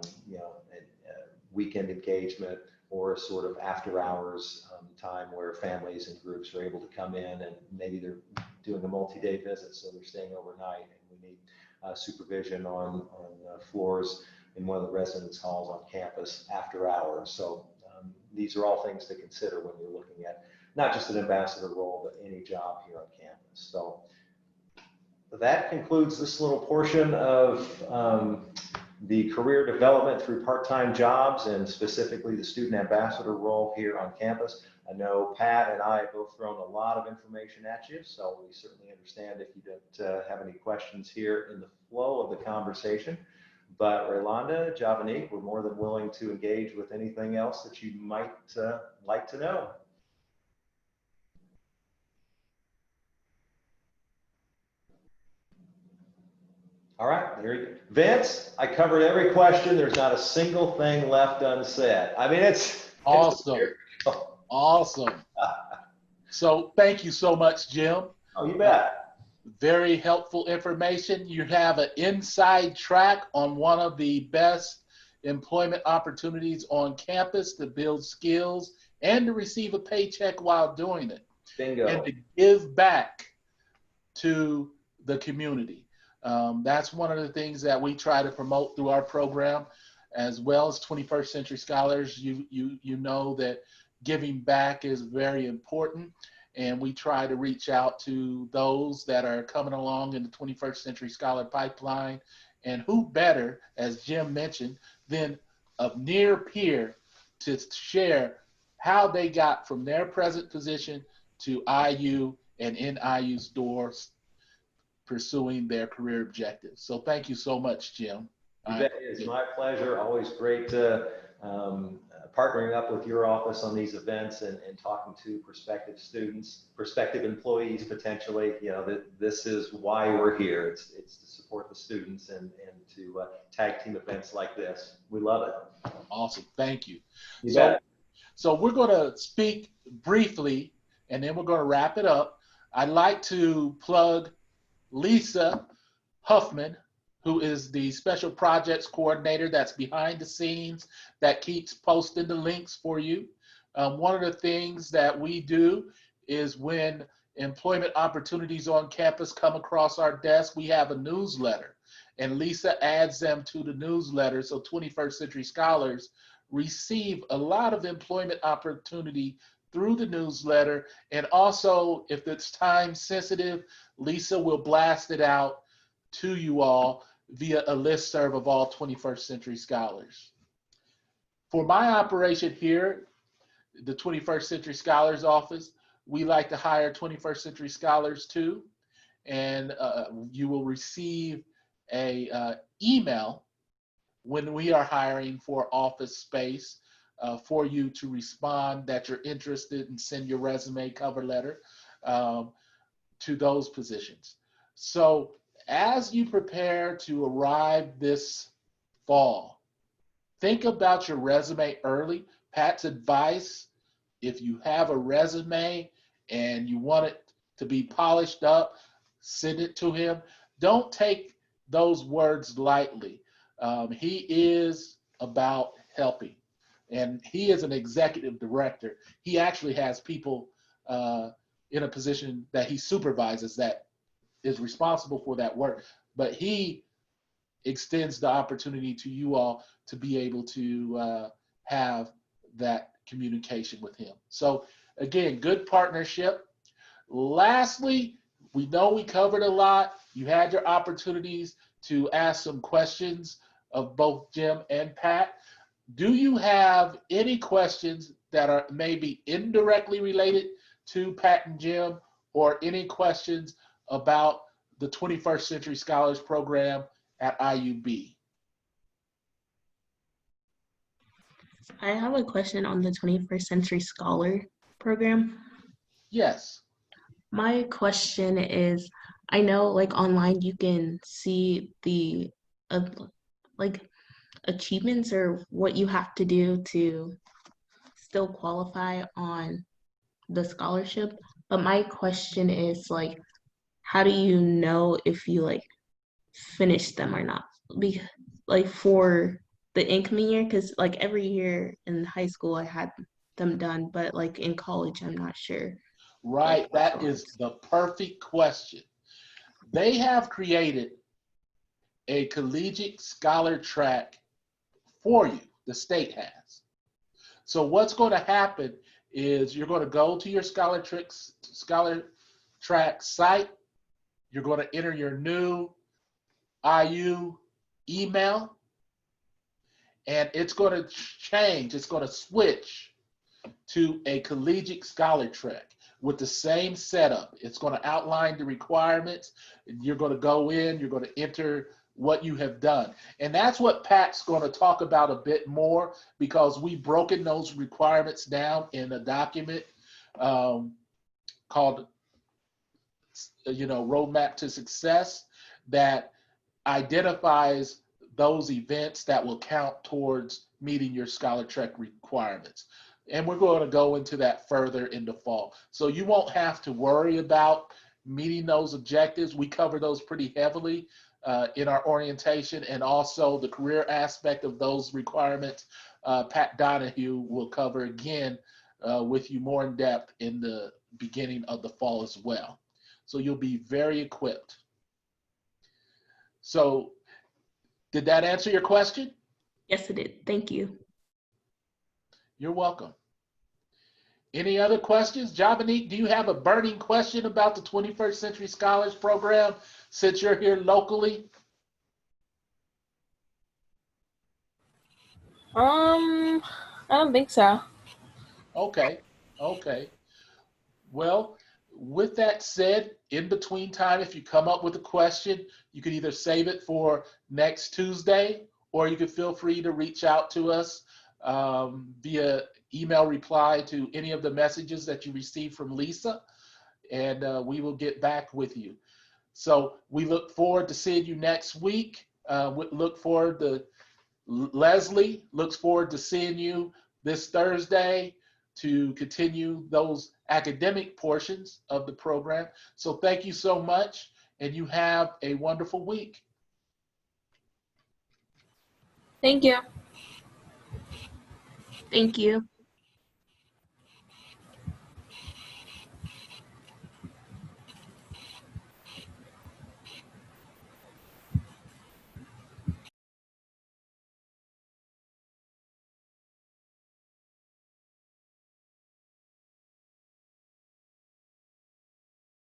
weekend engagement or a sort of after hours time where families and groups are able to come in, and maybe they're doing a multi-day visit, so they're staying overnight, and we need supervision on floors in one of the residence halls on campus after hours. So these are all things to consider when you're looking at not just an ambassador role, but any job here on campus. So that concludes this little portion of the career development through part-time jobs, and specifically the student ambassador role here on campus. I know Pat and I have both thrown a lot of information at you, so we certainly understand if you don't have any questions here in the flow of the conversation. But Raylonda, Javanique, we're more than willing to engage with anything else that you might like to know. All right, there you go. Vince, I covered every question. There's not a single thing left unsaid. I mean, it's Awesome. Awesome. So thank you so much, Jim. Oh, you bet. Very helpful information. You have an inside track on one of the best employment opportunities on campus to build skills and to receive a paycheck while doing it. Bingo. And to give back to the community. That's one of the things that we try to promote through our program, as well as 21st Century Scholars. You know that giving back is very important, and we try to reach out to those that are coming along in the 21st Century Scholar pipeline. And who better, as Jim mentioned, than a near peer to share how they got from their present position to IU and in IU's doors pursuing their career objectives. So thank you so much, Jim. It's my pleasure. Always great partnering up with your office on these events and talking to prospective students, prospective employees potentially. You know, that this is why we're here. It's to support the students and to tag team events like this. We love it. Awesome. Thank you. You bet. So we're going to speak briefly, and then we're going to wrap it up. I'd like to plug Lisa Huffman, who is the special projects coordinator that's behind the scenes that keeps posting the links for you. One of the things that we do is when employment opportunities on campus come across our desk, we have a newsletter, and Lisa adds them to the newsletter. So 21st Century Scholars receive a lot of employment opportunity through the newsletter. And also, if it's time sensitive, Lisa will blast it out to you all via a listserv of all 21st Century Scholars. For my operation here, the 21st Century Scholars Office, we like to hire 21st Century Scholars too. And you will receive a email when we are hiring for office space for you to respond that you're interested and send your resume, cover letter to those positions. So as you prepare to arrive this fall, think about your resume early. Pat's advice, if you have a resume and you want it to be polished up, send it to him. Don't take those words lightly. He is about helping, and he is an executive director. He actually has people in a position that he supervises that is responsible for that work, but he extends the opportunity to you all to be able to have that communication with him. So again, good partnership. Lastly, we know we covered a lot. You had your opportunities to ask some questions of both Jim and Pat. Do you have any questions that are maybe indirectly related to Pat and Jim, or any questions about the 21st Century Scholars Program at IUB? I have a question on the 21st Century Scholar Program. Yes. My question is, I know like online you can see the like achievements or what you have to do to still qualify on the scholarship, but my question is like, how do you know if you like finish them or not? Because like for the incoming year, because like every year in high school I had them done, but like in college I'm not sure. Right, that is the perfect question. They have created a collegiate scholar track for you. The state has. So what's going to happen is you're going to go to your ScholarTrack site. You're going to enter your new IU email, and it's going to change. It's going to switch to a collegiate ScholarTrack with the same setup. It's going to outline the requirements. You're going to go in, you're going to enter what you have done. And that's what Pat's going to talk about a bit more, because we've broken those requirements down in a document called, Roadmap to Success, that identifies those events that will count towards meeting your ScholarTrack requirements. And we're going to go into that further in the fall. So you won't have to worry about meeting those objectives. We cover those pretty heavily in our orientation, and also the career aspect of those requirements. Pat Donahue will cover again with you more in depth in the beginning of the fall as well. So you'll be very equipped. So did that answer your question? Yes, it did. Thank you. You're welcome. Any other questions? Javanique, do you have a burning question about the 21st Century Scholars Program since you're here locally? I don't think so. Okay. Well, with that said, in between time, if you come up with a question, you can either save it for next Tuesday, or you can feel free to reach out to us via email reply to any of the messages that you receive from Lisa, and we will get back with you. So we look forward to seeing you next week. Leslie looks forward to seeing you this Thursday to continue those academic portions of the program. So thank you so much, and you have a wonderful week. Thank you. Thank you.